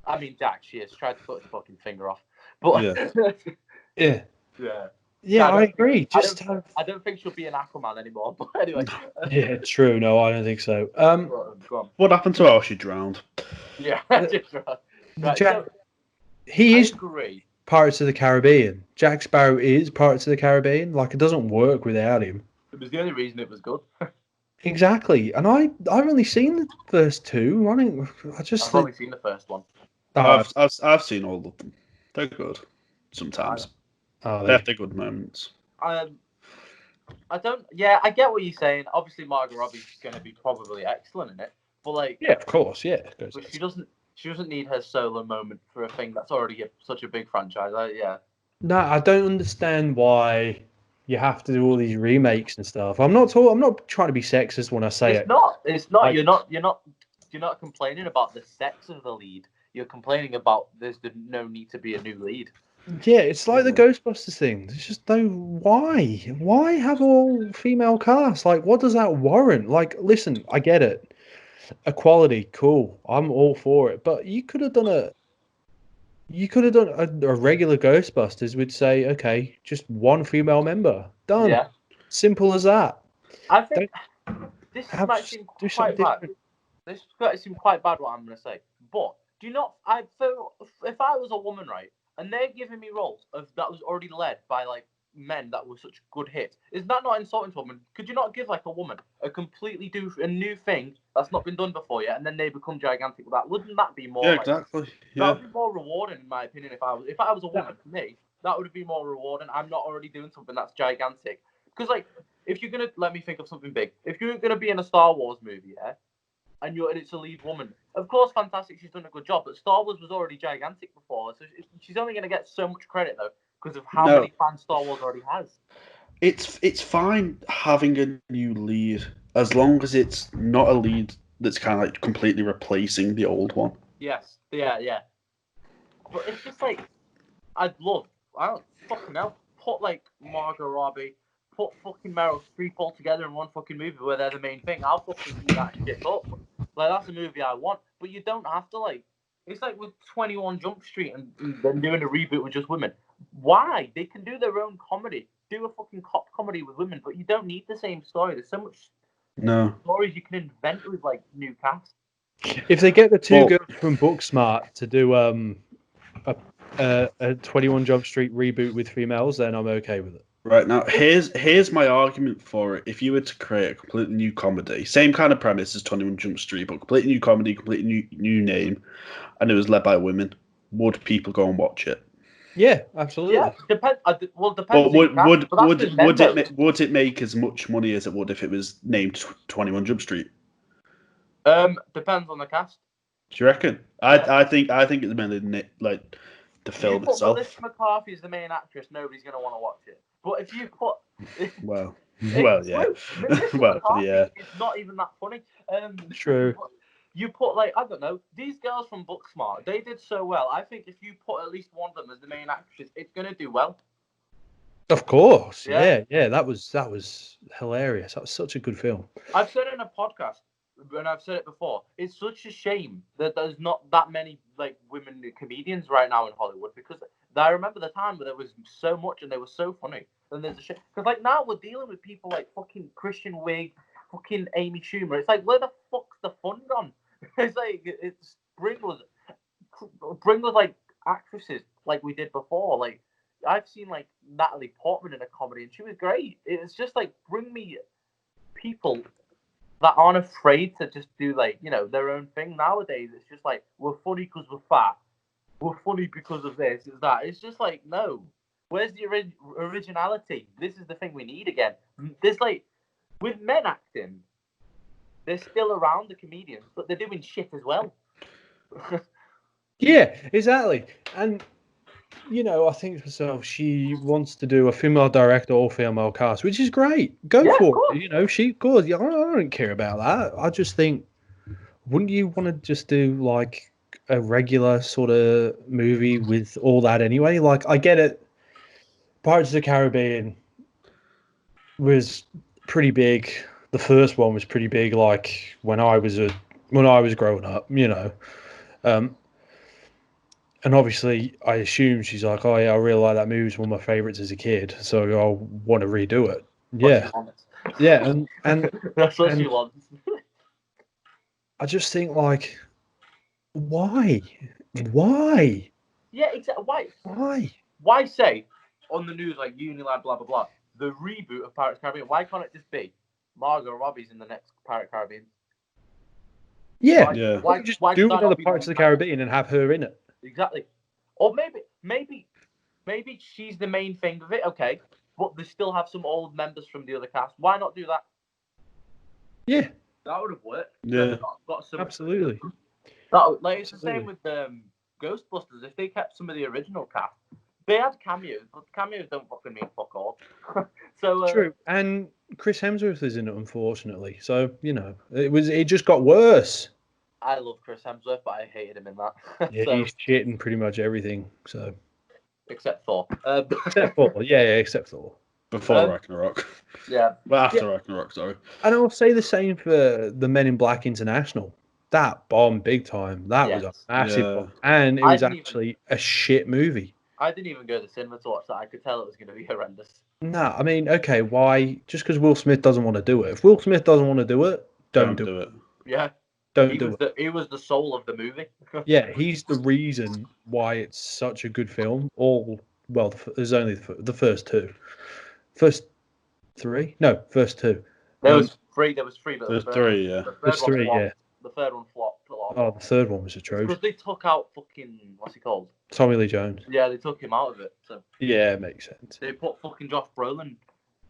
I mean, Jack, she has tried to put his fucking finger off. But yeah, I agree. I don't think she'll be an Aquaman anymore. But anyway. Yeah, true. No, I don't think so. Go on. What happened to her? She drowned. Yeah, she drowned. Right, Jack, he is Pirates of the Caribbean. Jack Sparrow is Pirates of the Caribbean. Like, it doesn't work without him. It was the only reason it was good. Exactly, and I've only seen the first two. I just I've only seen the first one. I've seen all of them. They're good. Sometimes Are they're good moments. I don't. Yeah, I get what you're saying. Obviously, Margot Robbie's going to be probably excellent in it, but like, Yeah, of course, yeah. but she doesn't need her solo moment for a thing that's already such a big franchise. Yeah. No, I don't understand why you have to do all these remakes and stuff. I'm not trying to be sexist when I say It's it. not. It's not. Like- You're not complaining about the sex of the lead. You're complaining about there's no need to be a new lead. Yeah, it's like the Ghostbusters thing. There's just no why. Why have all female cast? Like, what does that warrant? Like, listen, I get it. Equality, cool. I'm all for it. But you could have done a regular Ghostbusters would say, okay, just one female member. Done. Yeah. Simple as that. I think this Have might seem do quite something bad. different. This might seem quite bad what I'm going to say, but do you not? I feel if I was a woman, right, and they're giving me roles that was already led by like men that were such good hits, is that not insulting to women? Could you not give like a woman a completely a new thing that's not been done before yet, and then they become gigantic with that? Wouldn't that be more? Yeah, like, exactly. That Yeah. would be more rewarding, in my opinion. If I was a woman, for me, that would be more rewarding. I'm not already doing something that's gigantic. Because like, if you're gonna let me think of something big, if you're gonna be in a Star Wars movie, yeah, and it's a lead woman, of course, fantastic. She's done a good job. But Star Wars was already gigantic before, so she's only gonna get so much credit though because of how many fans Star Wars already has. It's fine having a new lead as long as it's not a lead that's kind of like completely replacing the old one. Yes, yeah. But it's just like I don't fucking hell. Put like Margot Robbie, put fucking Meryl Streep all together in one fucking movie where they're the main thing. I'll fucking eat that shit up. Like that's a movie I want. But you don't have to like. It's like with 21 Jump Street and then doing a reboot with just women. Why? They can do their own comedy. Do a fucking cop comedy with women, but you don't need the same story. There's so much stories you can invent with like new cast. If they get the two girls from Booksmart to do a 21 Jump Street reboot with females, then I'm okay with it. Right now, here's my argument for it. If you were to create a completely new comedy, same kind of premise as 21 Jump Street, but completely new comedy, completely new name, and it was led by women, would people go and watch it? Yeah, absolutely. Yeah, depends. Depends. But would it make as much money as it would if it was named 21 Jump Street? Depends on the cast. Do you reckon? Yeah. I think it's mainly like the film itself. Melissa McCarthy is the main actress. Nobody's gonna want to watch it. But if you put, well, yeah, yeah, it's not even that funny. True. You put like I don't know these girls from Booksmart. They did so well. I think if you put at least one of them as the main actress, it's gonna do well. Of course, yeah. That was hilarious. That was such a good film. I've said it in a podcast, and I've said it before. It's such a shame that there's not that many like women comedians right now in Hollywood because I remember the time where there was so much and they were so funny. And there's a shit because like now we're dealing with people like fucking Kristen Wiig, fucking Amy Schumer. It's like where the fuck's the fun gone? It's like it's bring us like actresses like we did before. Like I've seen like Natalie Portman in a comedy and she was great. It's just like bring me people that aren't afraid to just do like their own thing. Nowadays it's just like we're funny because we're fat, we're funny because of this, is that. It's just like no, where's the originality? This is the thing we need again. There's like with men acting, they're still around, the comedians, but they're doing shit as well. Yeah, exactly. And I think to myself, she wants to do a female director or female cast, which is great. Go for it. She goes. I don't care about that. I just think, wouldn't you want to just do like a regular sort of movie with all that anyway? Like, I get it. Pirates of the Caribbean was pretty big. The first one was pretty big. Like when I was growing up, and obviously, I assume she's like, oh, yeah, I really like that movie. It's one of my favorites as a kid. So I want to redo it. Yeah. Yeah. And that's what she wants. I just think, like, why? Yeah, exactly. Why? Why say on the news, like, Unilad, blah, blah, blah, the reboot of Pirates of the Caribbean? Why can't it just be Margot Robbie's in the next Pirate Caribbean. Yeah, Yeah. why just do another Pirates of the Caribbean and have her in it? Exactly. Or maybe she's the main thing of it. Okay, but they still have some old members from the other cast. Why not do that? Yeah, that would have worked. Yeah, got some. absolutely. It's the same with Ghostbusters. If they kept some of the original cast, they had cameos, but cameos don't fucking mean fuck all. So True, and Chris Hemsworth is in it, unfortunately. So it just got worse. I love Chris Hemsworth, but I hated him in that. Yeah, So, he's shitting pretty much everything. So except Thor. except Thor, except Thor. before Ragnarok. Yeah. Well, after Ragnarok, sorry. And I'll say the same for the Men in Black International. That bombed big time. That was a massive bomb. And it was actually a shit movie. I didn't even go to the cinema to watch that. I could tell it was going to be horrendous. No, I mean, okay, why? Just because Will Smith doesn't want to do it. If Will Smith doesn't want to do it, don't do it. Yeah. Don't do it. He was the soul of the movie. Yeah, he's the reason why it's such a good film. There's only the first two. First three? No, first two. There was three. There was three. But There's three, yeah. There's three, yeah. The third one flopped a lot. Oh, the third one was atrocious. Because they took out fucking, what's he called? Tommy Lee Jones. Yeah, they took him out of it. So yeah, it makes sense. they put fucking Josh Brolin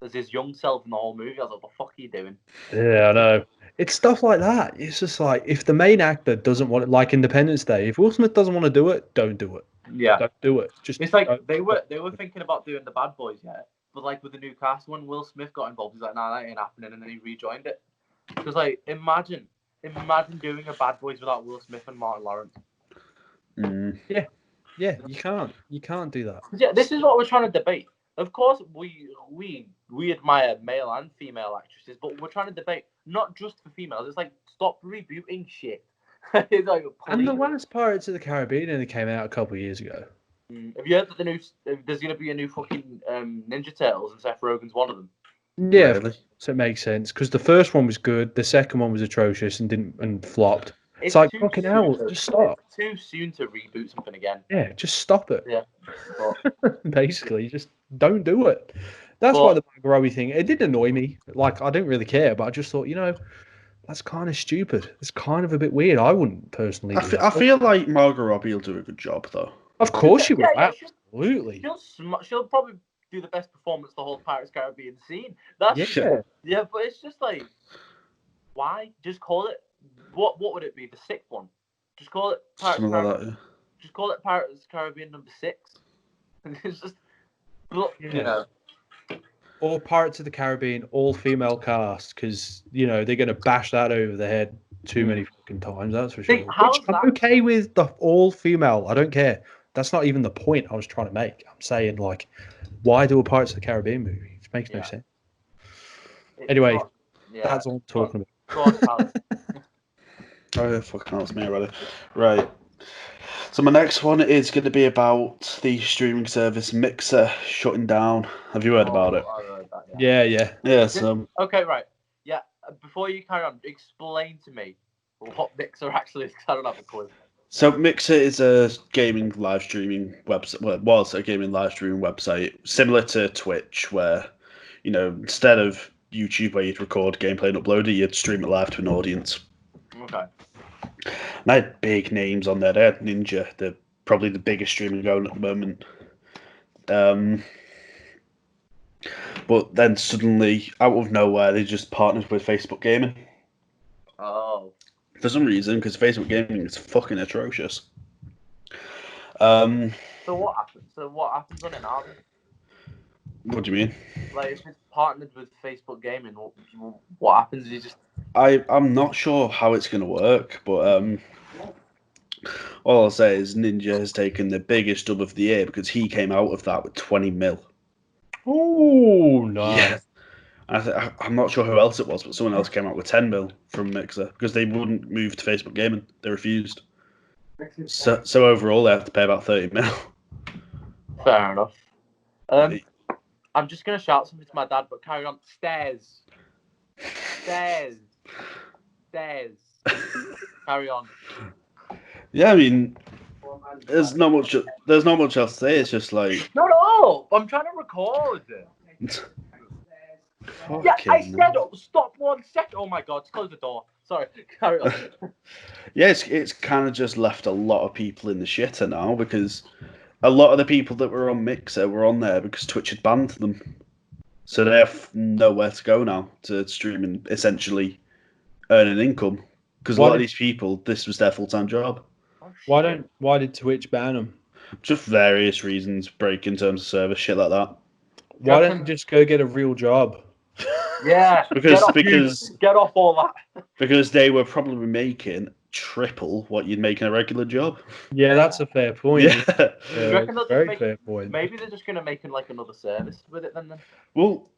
as his young self in the whole movie. I was like, what the fuck are you doing? Yeah, I know. It's stuff like that. It's just like, if the main actor doesn't want it, like Independence Day, if Will Smith doesn't want to do it, don't do it. Yeah. Don't do it. It's like they were thinking about doing the Bad Boys, yeah. But like with the new cast, when Will Smith got involved, he's like, nah, that ain't happening, and then he rejoined it. Because like, imagine doing a Bad Boys without Will Smith and Martin Lawrence. Yeah, you can't do that. Yeah, this is what we're trying to debate. Of course, we admire male and female actresses, but we're trying to debate not just for females. It's like, stop rebooting shit. It's like, and the last Pirates of the Caribbean only came out a couple of years ago. Have you heard that there's going to be a new fucking Ninja Turtles and Seth Rogen's one of them? Yeah, really? So it makes sense because the first one was good, the second one was atrocious and flopped. It's like, fucking hell, just stop. It's too soon to reboot something again. Yeah, just stop it. Yeah. Basically, just don't do it. That's why the Margot Robbie thing, it did annoy me. Like, I didn't really care, but I just thought, that's kind of stupid. It's kind of a bit weird. I wouldn't personally do I feel like Margot Robbie will do a good job, though. Of course she will. Absolutely. She'll probably do the best performance the whole Pirates Caribbean scene. Yeah, but it's just like, why? Just call it. What would it be? The sixth one. Just call it Pirates Caribbean. Yeah. Just call it Pirates Caribbean number 6. It's just, Or Pirates of the Caribbean all female cast, because they're gonna bash that over the head too many fucking times. That's for sure. I'm okay with the all female. I don't care. That's not even the point I was trying to make. I'm saying, like, why do a Pirates of the Caribbean movie? It makes no sense. Anyway, that's all I'm talking about. Oh, fucking hell, it's me already. Right. So my next one is going to be about the streaming service Mixer shutting down. Have you heard about it? I heard that, Yeah. So. Okay, right. Yeah. Before you carry on, explain to me what Mixer actually is. I don't have a clue. So Mixer is a gaming live streaming website. Well, it was a gaming live streaming website similar to Twitch, where instead of YouTube where you'd record gameplay and upload it, you'd stream it live to an audience. Okay. And I had big names on there. They had Ninja, they're probably the biggest streamer going at the moment. But then suddenly, out of nowhere, they just partnered with Facebook Gaming. Oh. For some reason, because Facebook Gaming is fucking atrocious. So what happens? On it now? What do you mean? Like, if it's partnered with Facebook Gaming, what happens? You just... I'm not sure how it's going to work, but all I'll say is Ninja has taken the biggest dub of the year because he came out of that with 20 mil. Oh, nice. Yeah. I'm not sure who else it was, but someone else came out with 10 mil from Mixer because they wouldn't move to Facebook Gaming. They refused. So overall, they have to pay about 30 mil. Fair enough. I'm just going to shout something to my dad, but carry on. Stairs. Carry on. Yeah, I mean, there's not much else to say. It's just like... No, I'm trying to record. Yeah, I Fucking said stop 1 second. Oh my god, close the door. Sorry, carry on. Yeah, it's kind of just left a lot of people in the shitter now because a lot of the people that were on Mixer were on there because Twitch had banned them. So they have nowhere to go now to stream and essentially earn an income. Because a lot of these people, this was their full-time job. Why did Twitch ban them? Just various reasons, breaking terms of service, shit like that. Why don't you just go get a real job? Yeah, because get off all that. Because they were probably making triple what you'd make in a regular job. Yeah, that's a fair point. Yeah. Do you reckon they'll Very just fair point. Maybe they're just gonna make like another service with it then. Well,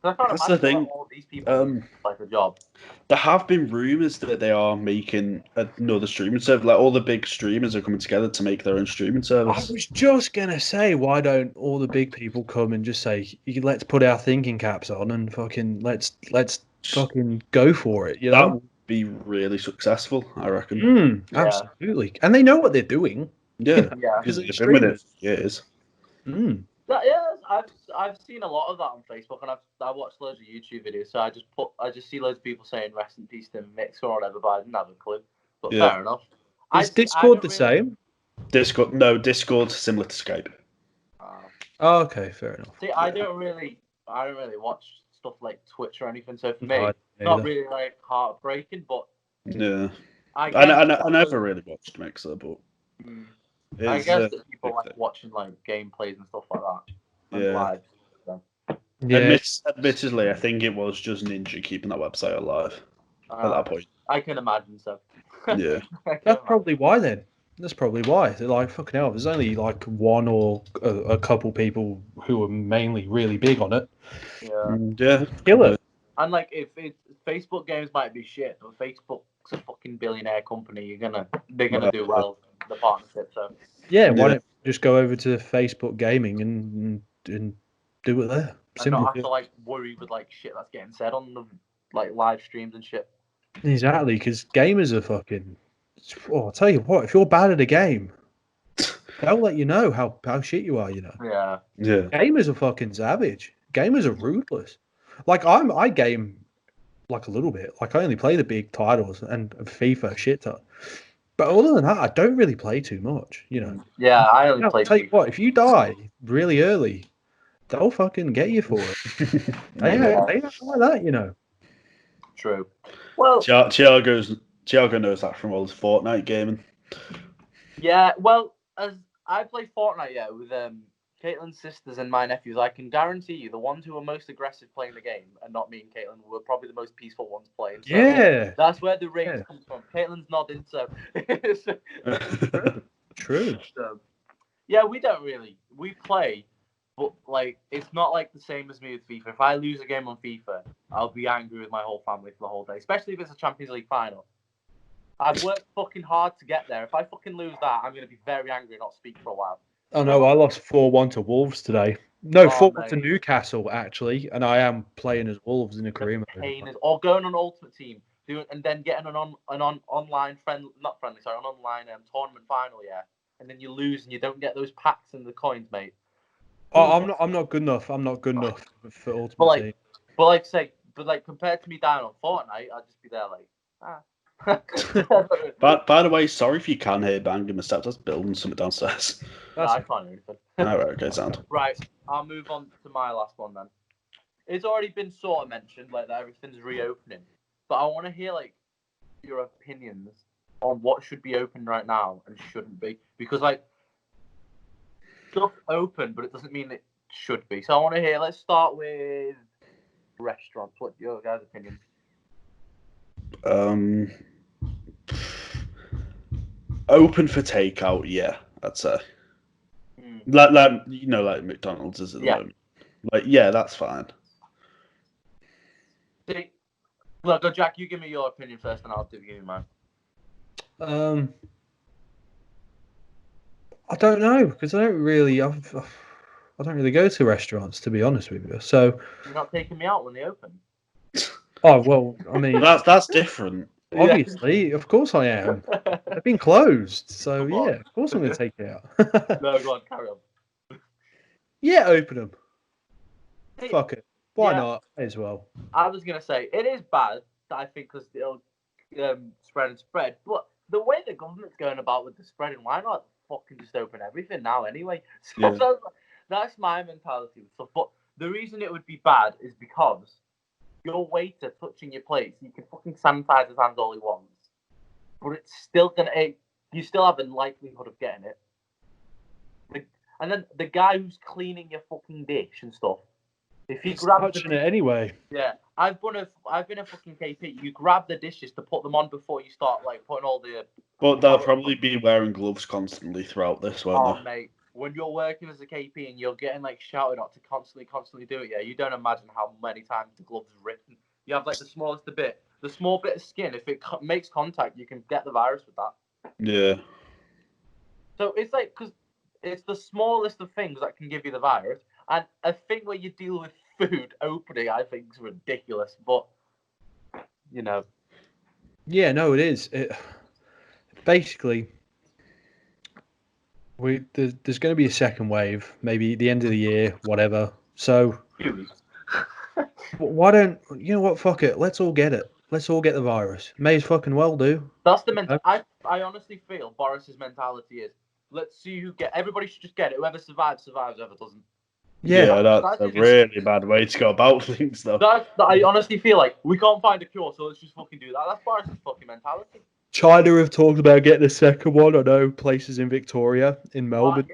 I can't that's the imagine thing. all these people like a job. There have been rumours that they are making another streaming service. Like all the big streamers are coming together to make their own streaming service. I was just gonna say, why don't all the big people come and just say, let's put our thinking caps on and fucking let's fucking go for it. You know, that would be really successcve, I reckon. Absolutely, and they know what they're doing. Yeah, Yeah, because they've been with it for years. I've seen a lot of that on Facebook, and I watched loads of YouTube videos. So I just see loads of people saying rest in peace to Mixer or whatever, but I didn't have a clue. But fair enough. Is Discord the same? Discord's similar to Skype. Oh, okay, fair enough. See, I don't really watch stuff like Twitch or anything. So for me, it's not really like heartbreaking, but yeah, I never really watched Mixer, but I guess that people like watching like gameplays and stuff like that. Yeah. Live, so. Yeah. Admittedly, I think it was just Ninja keeping that website alive at that point. I can imagine so. Yeah. That's probably why then. That's probably why. They're like, fucking hell, there's only like one or a couple people who are mainly really big on it. Yeah. Kill it. And like, if Facebook games might be shit, but Facebook's a fucking billionaire company, they're gonna do well in the partnership. So yeah, why don't you just go over to Facebook Gaming and do it there? Simple. And not have to like worry with like shit that's getting said on the like live streams and shit. Exactly, because gamers are fucking. Oh, I'll tell you what, if you're bad at a game, they'll let you know how shit you are. You know. Yeah. Yeah. Gamers are fucking savage. Gamers are ruthless. Like I game like a little bit. Like I only play the big titles and FIFA shit ton. But other than that, I don't really play too much. You know. Yeah, I only play. Tell you what, if you die really early, they'll fucking get you for it. They don't like that, you know. True. Well, Thiago knows that from all his Fortnite gaming. Yeah, well, as I play Fortnite, with Caitlin's sisters and my nephews, I can guarantee you the ones who are most aggressive playing the game, and not me and Caitlin, were probably the most peaceful ones playing. So yeah. That's where the rage comes from. Caitlin's nodding, so. True. So, yeah, we play, but like it's not like the same as me with FIFA. If I lose a game on FIFA, I'll be angry with my whole family for the whole day, especially if it's a Champions League final. I've worked fucking hard to get there. If I fucking lose that, I'm going to be very angry and not speak for a while. Oh no, I lost 4-1 to Wolves today. No, 4-1 to Newcastle actually, and I am playing as Wolves in a career mode. Or going on Ultimate Team, and then getting an online tournament final, and then you lose and you don't get those packs and the coins, mate. Oh, I'm not good enough. I'm not good enough for Ultimate Team. But compared to me down on Fortnite, I'd just be there By the way, sorry if you can hear banging the steps. That's building something downstairs. I can't hear anything. All right, okay, sound. Right, I'll move on to my last one then. It's already been sort of mentioned, like that everything's reopening, but I want to hear like your opinions on what should be open right now and shouldn't be, because like stuff's open, but it doesn't mean it should be. So I want to hear. Let's start with restaurants. What's your guys' opinion? Open for takeout, yeah, I'd say. Like McDonald's is at the moment. Like, yeah, that's fine. Look, Jack, you give me your opinion first, and I'll give you mine. I don't know, because I don't really go to restaurants, to be honest with you. So you're not taking me out when they open. Oh well, I mean that's different. Obviously, of course I am. They've been closed, so yeah, of course I'm going to take it out. No, go on, carry on. Yeah, open them. fuck it. Why Yeah. not? As well. I was gonna say it is bad. I think because it'll spread. But the way the government's going about with the spreading, why not fucking just open everything now anyway? So Yeah. that's my mentality with stuff. But the reason it would be bad is because your waiter touching your plate, you can fucking sanitize his hands all he wants, but it's still you still have a likelihood of getting it. And then the guy who's cleaning your fucking dish and stuff, if he grabs touching it anyway. Yeah, I've been a fucking KP. You grab the dishes to put them on before you start like putting all the. But they'll probably be wearing gloves constantly throughout this, won't they? Mate, when you're working as a KP and you're getting like shouted at to constantly do it, yeah, you don't imagine how many times the gloves rip. You have like the small bit of skin. If it makes contact, you can get the virus with that. Yeah. So it's like because it's the smallest of things that can give you the virus, and a thing where you deal with food opening, I think, is ridiculous. But you know. Yeah, no, it is. Basically, there's going to be a second wave, maybe the end of the year, whatever. So why don't you know what? Fuck it. Let's all get it. Let's all get the virus. May as fucking well do. That's the I honestly feel Boris's mentality is let's see who everybody should just get it. Whoever survives, whoever doesn't. Yeah, that's a really bad way to go about things, though. I honestly feel like we can't find a cure, so let's just fucking do that. That's Boris's fucking mentality. China have talked about getting a second one. I know places in Victoria, in Melbourne.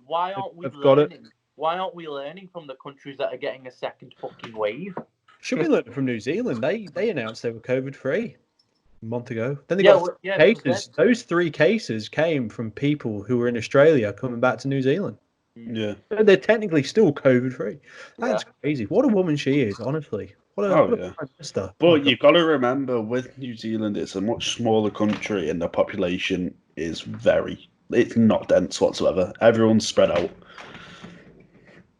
Why aren't we learning? Why aren't we learning from the countries that are getting a second fucking wave? Should we learn from New Zealand? They announced they were COVID-free a month ago. Then they got cases. Those 3 cases came from people who were in Australia coming back to New Zealand. Yeah. They're technically still COVID-free. That's crazy. What a woman she is, honestly. What a sister. But you've got to remember, with New Zealand, it's a much smaller country and the population is it's not dense whatsoever. Everyone's spread out.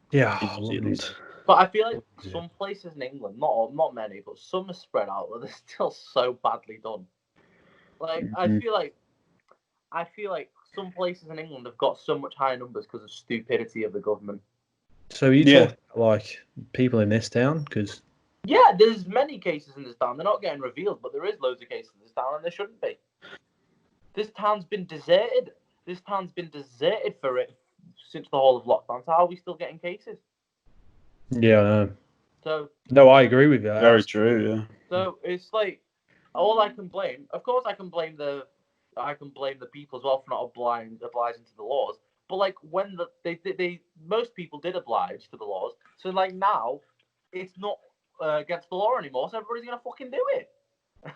Yeah. In New Zealand. But I feel like some places in England, not many, but some are spread out, but they're still so badly done. Like, I feel like some places in England have got so much higher numbers because of stupidity of the government. So you talk like people in this town? Because there's many cases in this town. They're not getting revealed, but there is loads of cases in this town, and there shouldn't be. This town's been deserted. This town's been deserted for it since the whole of lockdown. So how are we still getting cases? Yeah, I know. So no, I agree with that. Very true. Yeah. So it's like all I can blame. Of course, I can blame the people as well for not obliging to the laws. But like when they most people did oblige to the laws. So like now, it's not against the law anymore. So everybody's gonna fucking do it.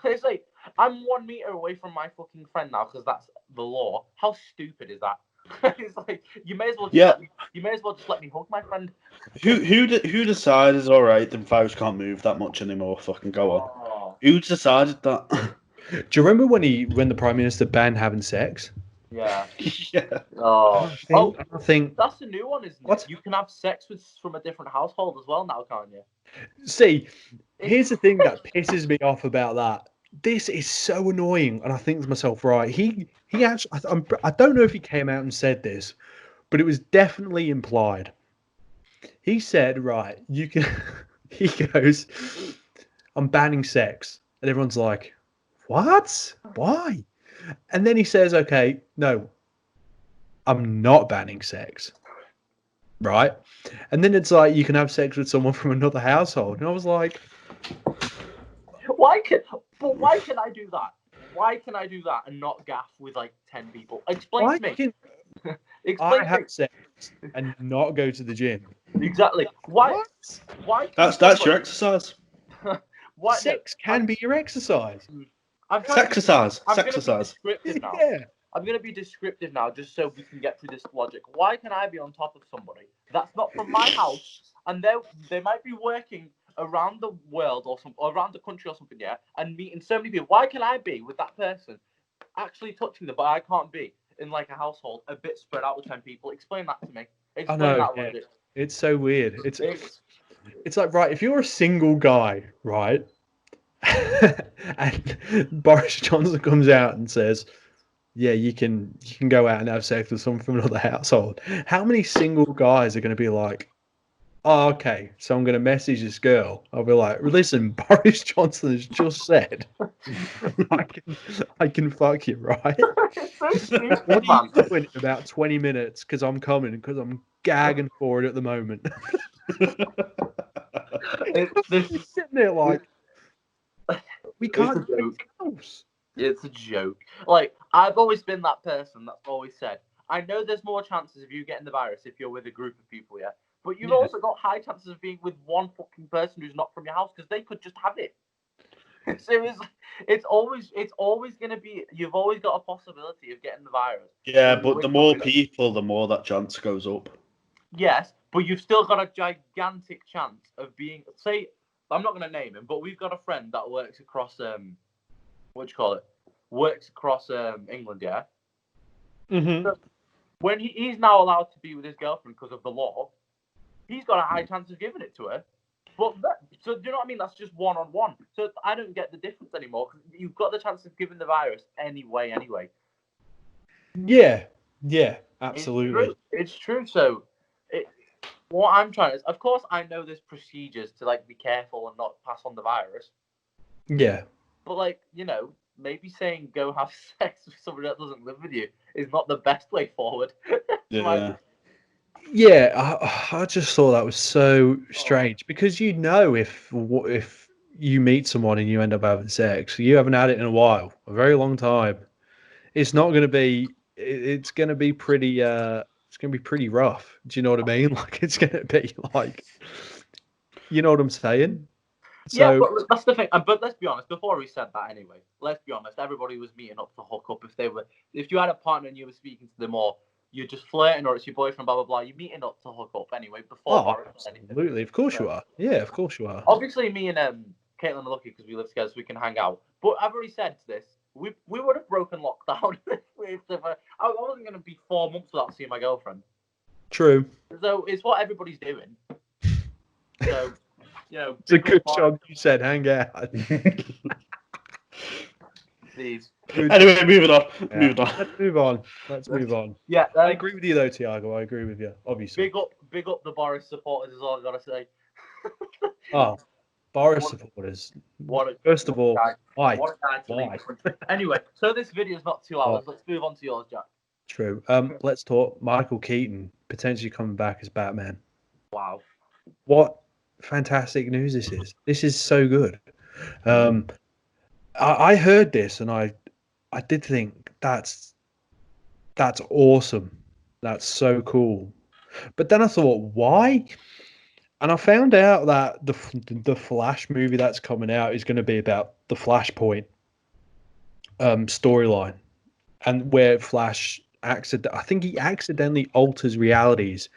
It's like I'm 1 meter away from my fucking friend now because that's the law. How stupid is that? It's like you may as well just let me hug my friend. Who decided? All right, the virus can't move that much anymore. Fucking go on. Oh. Who decided that? Do you remember when the Prime Minister banned having sex? Yeah. Yeah. Oh. I think that's the new one, isn't what? it? You can have sex from a different household as well now, can't you? See, here's the thing that pisses me off about that. This is so annoying, and I think to myself, right? He actually, I don't know if he came out and said this, but it was definitely implied. He said, right, you can. He goes, I'm banning sex, and everyone's like, what? Why? And then he says, okay, no, I'm not banning sex. Right? And then it's like, you can have sex with someone from another household. And I was like, why can I do that? Why can I do that and not gaff with like 10 people? Explain to me. I have sex and not go to the gym. Exactly. Why? What? Why? That's your exercise. Why? Sex can be your exercise. Sexercise. Yeah. I'm going to be descriptive now just so we can get through this logic. Why can I be on top of somebody that's not from my house and they might be working around the world or around the country or something, yeah, and meeting so many people? Why can I be with that person actually touching them, but I can't be in like a household a bit spread out with 10 people? Explain that to me. Explain that logic. It's so weird. It's like, right, if you're a single guy, right, and Boris Johnson comes out and says, yeah, you can go out and have sex with someone from another household. How many single guys are going to be like, oh, okay, so I'm going to message this girl. I'll be like, listen, Boris Johnson has just said I can fuck you, right? It's so stupid, What are man. you doing in about 20 minutes? Because I'm coming, because I'm gagging for it at the moment. He's sitting there like, we can't It's a do anything joke. else. It's a joke. Like, I've always been that person that's always said, I know there's more chances of you getting the virus if you're with a group of people, yeah? But you've Yeah. also got high chances of being with one fucking person who's not from your house because they could just have it. So it's always going to be, you've always got a possibility of getting the virus. Yeah, when you're but with the more somebody. people, the more that chance goes up. Yes, but you've still got a gigantic chance of being, say, I'm not going to name him, but we've got a friend that works across, what do you call it? Works across England, yeah? Mm-hmm. So when he's now allowed to be with his girlfriend because of the law, he's got a high chance of giving it to her. But so do you know what I mean? That's just one-on-one. So I don't get the difference anymore because you've got the chance of giving the virus anyway. Yeah, absolutely. It's true. So what I'm trying is, of course, I know there's procedures to like be careful and not pass on the virus. Yeah. But like, maybe saying go have sex with somebody that doesn't live with you is not the best way forward. Yeah. Yeah, I just thought that was so strange because if you meet someone and you end up having sex, you haven't had it in a while, a very long time. It's not going to be. It's going to be pretty. It's going to be pretty rough. Do you know what I mean? Like it's going to be like, you know what I'm saying? Yeah, So but that's the thing. But let's be honest. Before we said that, anyway, let's be honest. Everybody was meeting up to hook up. If you had a partner and you were speaking to them, or you're just flirting, or it's your boyfriend, blah blah blah. You're meeting up to hook up anyway. Before Boris said anything. absolutely, of course you are. Yeah, of course you are. Obviously, me and Caitlin are lucky because we live together, so we can hang out. But I've already said this. We would have broken lockdown if I wasn't going to be 4 months without seeing my girlfriend. True. So it's what everybody's doing. So. It's a good job you said hang out. Please. Anyway, moving on. Let's move on. Yeah, I agree with you though, Tiago. I agree with you. Obviously. Big up the Boris supporters is all I gotta say. Boris supporters. First of all, why? Anyway, so this video is not 2 hours. Let's move on to yours, Jack. True. Let's talk Michael Keaton potentially coming back as Batman. Wow. What fantastic news this is. This is so good. I heard this and I did think that's awesome. That's so cool. But then I thought, why? And I found out that the Flash movie that's coming out is going to be about the Flashpoint storyline, and where Flash I think he accidentally alters realities.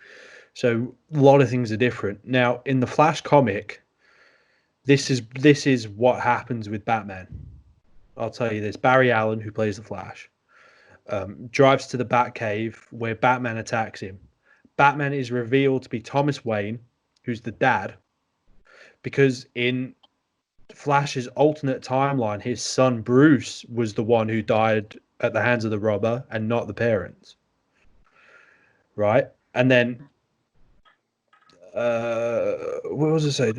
So a lot of things are different. Now in the Flash comic, this is what happens with Batman. I'll tell you this: Barry Allen, who plays the Flash, drives to the Batcave where Batman attacks him. Batman is revealed to be Thomas Wayne, who's the dad, because in Flash's alternate timeline, his son Bruce was the one who died at the hands of the robber and not the parents. Right? And then, what was it say?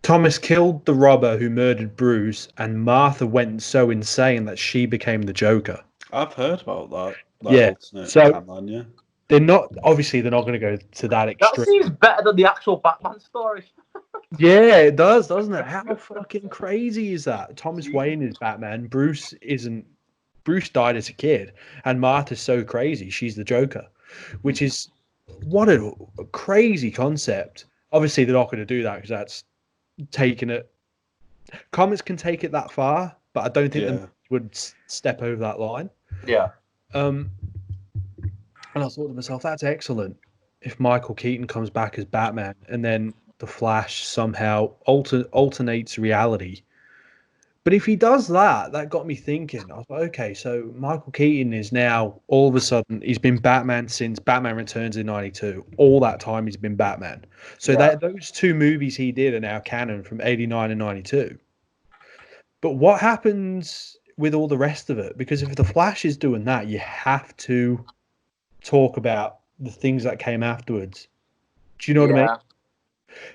Thomas killed the robber who murdered Bruce, and Martha went so insane that she became the Joker. I've heard about that. Yeah. So timeline, yeah. they're not going to go to that extreme. That seems better than the actual Batman story. Yeah, it does, doesn't it? How fucking crazy is that? Thomas Wayne is Batman. Bruce isn't. Bruce died as a kid, and Martha's so crazy. She's the Joker, which is what a crazy concept. Obviously, they're not going to do that because that's taking it. Comics can take it that far, but I don't think they would step over that line. Yeah. And I thought to myself, that's excellent. If Michael Keaton comes back as Batman, and then the Flash somehow alternates reality. But if he does that, that got me thinking. I was like, okay, so Michael Keaton is now all of a sudden he's been Batman since Batman Returns in '92. All that time he's been Batman. So that those two movies he did are now canon from '89 and '92. But what happens with all the rest of it? Because if the Flash is doing that, you have to talk about the things that came afterwards. Do you know what I mean?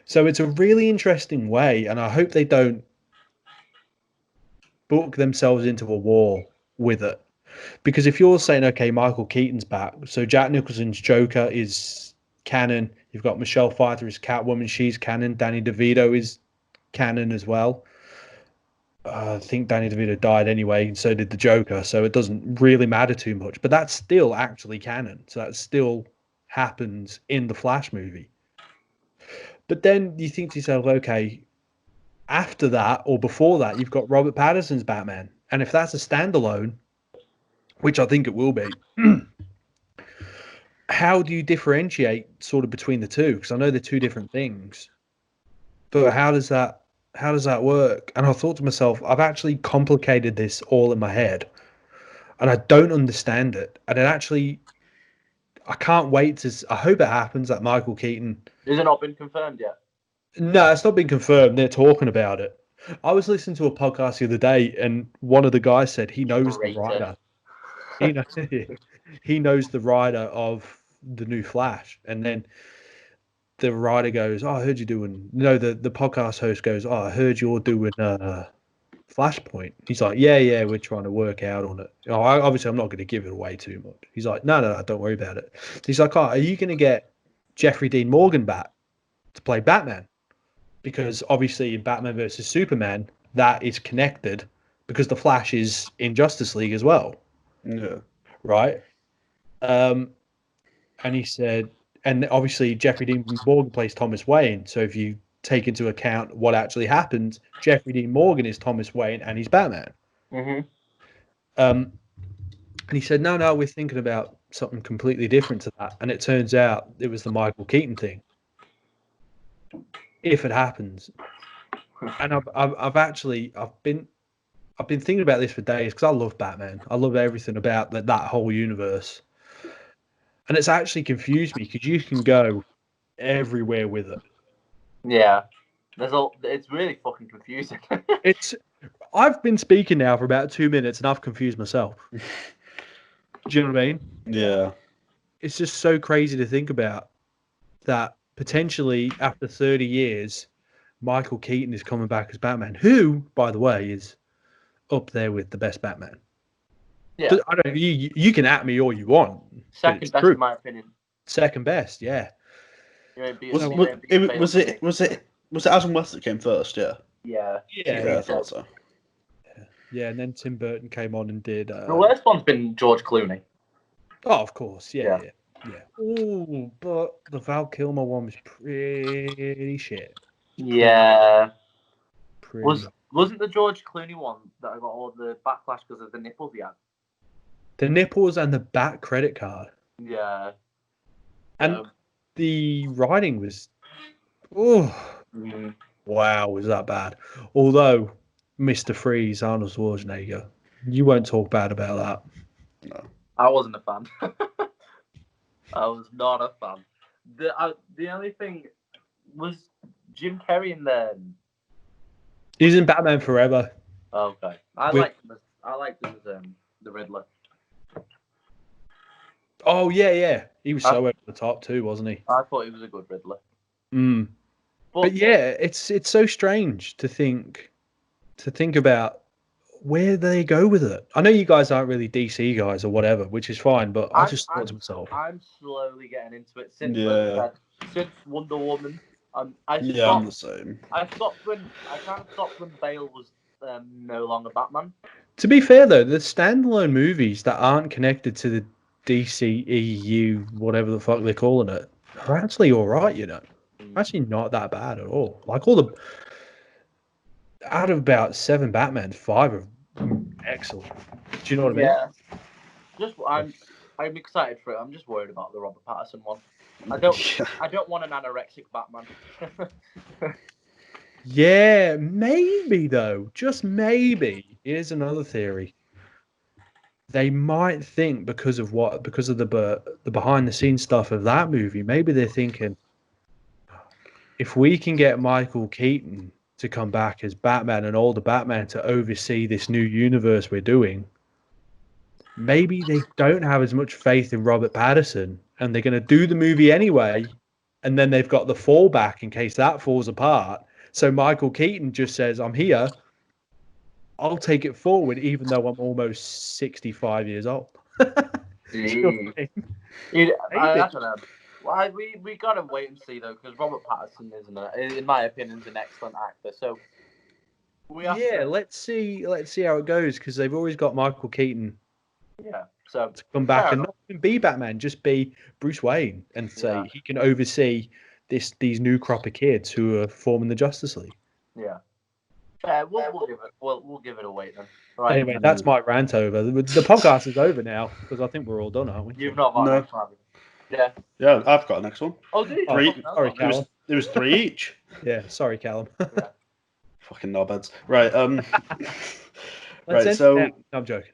So it's a really interesting way, and I hope they don't book themselves into a wall with it. Because if you're saying, okay, Michael Keaton's back, so Jack Nicholson's Joker is canon. You've got Michelle Pfeiffer as Catwoman, she's canon. Danny DeVito is canon as well. I think Danny DeVito died anyway, and so did the Joker, so it doesn't really matter too much. But that's still actually canon, so that still happens in the Flash movie. But then you think to yourself, okay, after that or before that, you've got Robert Pattinson's Batman, and if that's a standalone, which I think it will be, how do you differentiate sort of between the two? Because I know they're two different things, but how does that work? And I thought to myself, I've actually complicated this all in my head, and I don't understand it. And I can't wait I hope it happens that Michael Keaton. Has it not been confirmed yet? No, it's not been confirmed. They're talking about it. I was listening to a podcast the other day, and one of the guys said he knows the writer. He knows the writer of the new Flash, and then the writer goes, "Oh, I heard you doing." No, the podcast host goes, "Oh, I heard you're doing Flashpoint." He's like, "Yeah, we're trying to work out on it." Oh, obviously, I'm not going to give it away too much. He's like, "No, don't worry about it." He's like, "Oh, are you going to get Jeffrey Dean Morgan back to play Batman?" Because obviously in Batman versus Superman, that is connected because the Flash is in Justice League as well. Yeah. Right? And he said, and obviously Jeffrey Dean Morgan plays Thomas Wayne. So if you take into account what actually happened, Jeffrey Dean Morgan is Thomas Wayne and he's Batman. Mm-hmm. And he said, no, we're thinking about something completely different to that. And it turns out it was the Michael Keaton thing. If it happens. And I've been thinking about this for days because I love Batman. I love everything about that whole universe. And it's actually confused me because you can go everywhere with it. Yeah. It's really fucking confusing. I've been speaking now for about 2 minutes and I've confused myself. Do you know what I mean? Yeah. It's just so crazy to think about that potentially after 30 years, Michael Keaton is coming back as Batman, who, by the way, is up there with the best Batman. Yeah. I don't. You can at me all you want. Second best, in my opinion. Second best, yeah. Was it Adam West that came first? Yeah. Yeah. I thought so. Yeah, and then Tim Burton came on and did. The worst one's been George Clooney. Oh, of course, yeah. Ooh, but the Val Kilmer one was pretty shit. Yeah. Wasn't the George Clooney one that I got all the backlash because of the nipples he had? The nipples and the back credit card. Yeah. And the writing was... Oh, wow, was that bad. Although, Mr. Freeze, Arnold Schwarzenegger, you won't talk bad about that. No. I wasn't a fan. I was not a fan. The only thing was Jim Carrey in there. He's in Batman Forever. Okay. I liked him as the Riddler. Oh, yeah. He was so over the top too, wasn't he? I thought he was a good Riddler. But yeah, it's so strange to think about where they go with it. I know you guys aren't really DC guys or whatever, which is fine, but I just thought to myself, I'm slowly getting into it since Wonder Woman. I'm the same. I kind of stopped when Bale was no longer Batman. To be fair though, the standalone movies that aren't connected to the DCEU, whatever the fuck they're calling it, are actually all right. You know, actually not that bad at all. Like out of about 7 Batmans, 5 are excellent. Do you know what I mean? I'm excited for it. I'm just worried about the Robert Pattinson one. I don't want an anorexic Batman. Yeah, maybe though. Just maybe. Here's another theory. They might think because of the behind the scenes stuff of that movie, maybe they're thinking, if we can get Michael Keaton to come back as Batman and older Batman to oversee this new universe we're doing, maybe they don't have as much faith in Robert Pattinson and they're going to do the movie anyway and then they've got the fallback in case that falls apart. So Michael Keaton just says, "I'm here. I'll take it forward, even though I'm almost 65 years old." You know what I mean? I don't know. Well, we gotta wait and see though, because Robert Pattinson in my opinion, is an excellent actor. So let's see how it goes, because they've always got Michael Keaton. Yeah. So to come back and not even be Batman, just be Bruce Wayne, and say he can oversee these new crop of kids who are forming the Justice League. Yeah. We'll give it a wait then. Right. Anyway, that's my rant over. The podcast is over now because I think we're all done, aren't we? You've not got next one, have you? Yeah. Yeah, I've got the next one. Oh, did you? Three. Sorry, Callum. There was 3 each. Yeah, sorry, Callum. Yeah. Fucking knobheads. Right. Right. So I'm joking.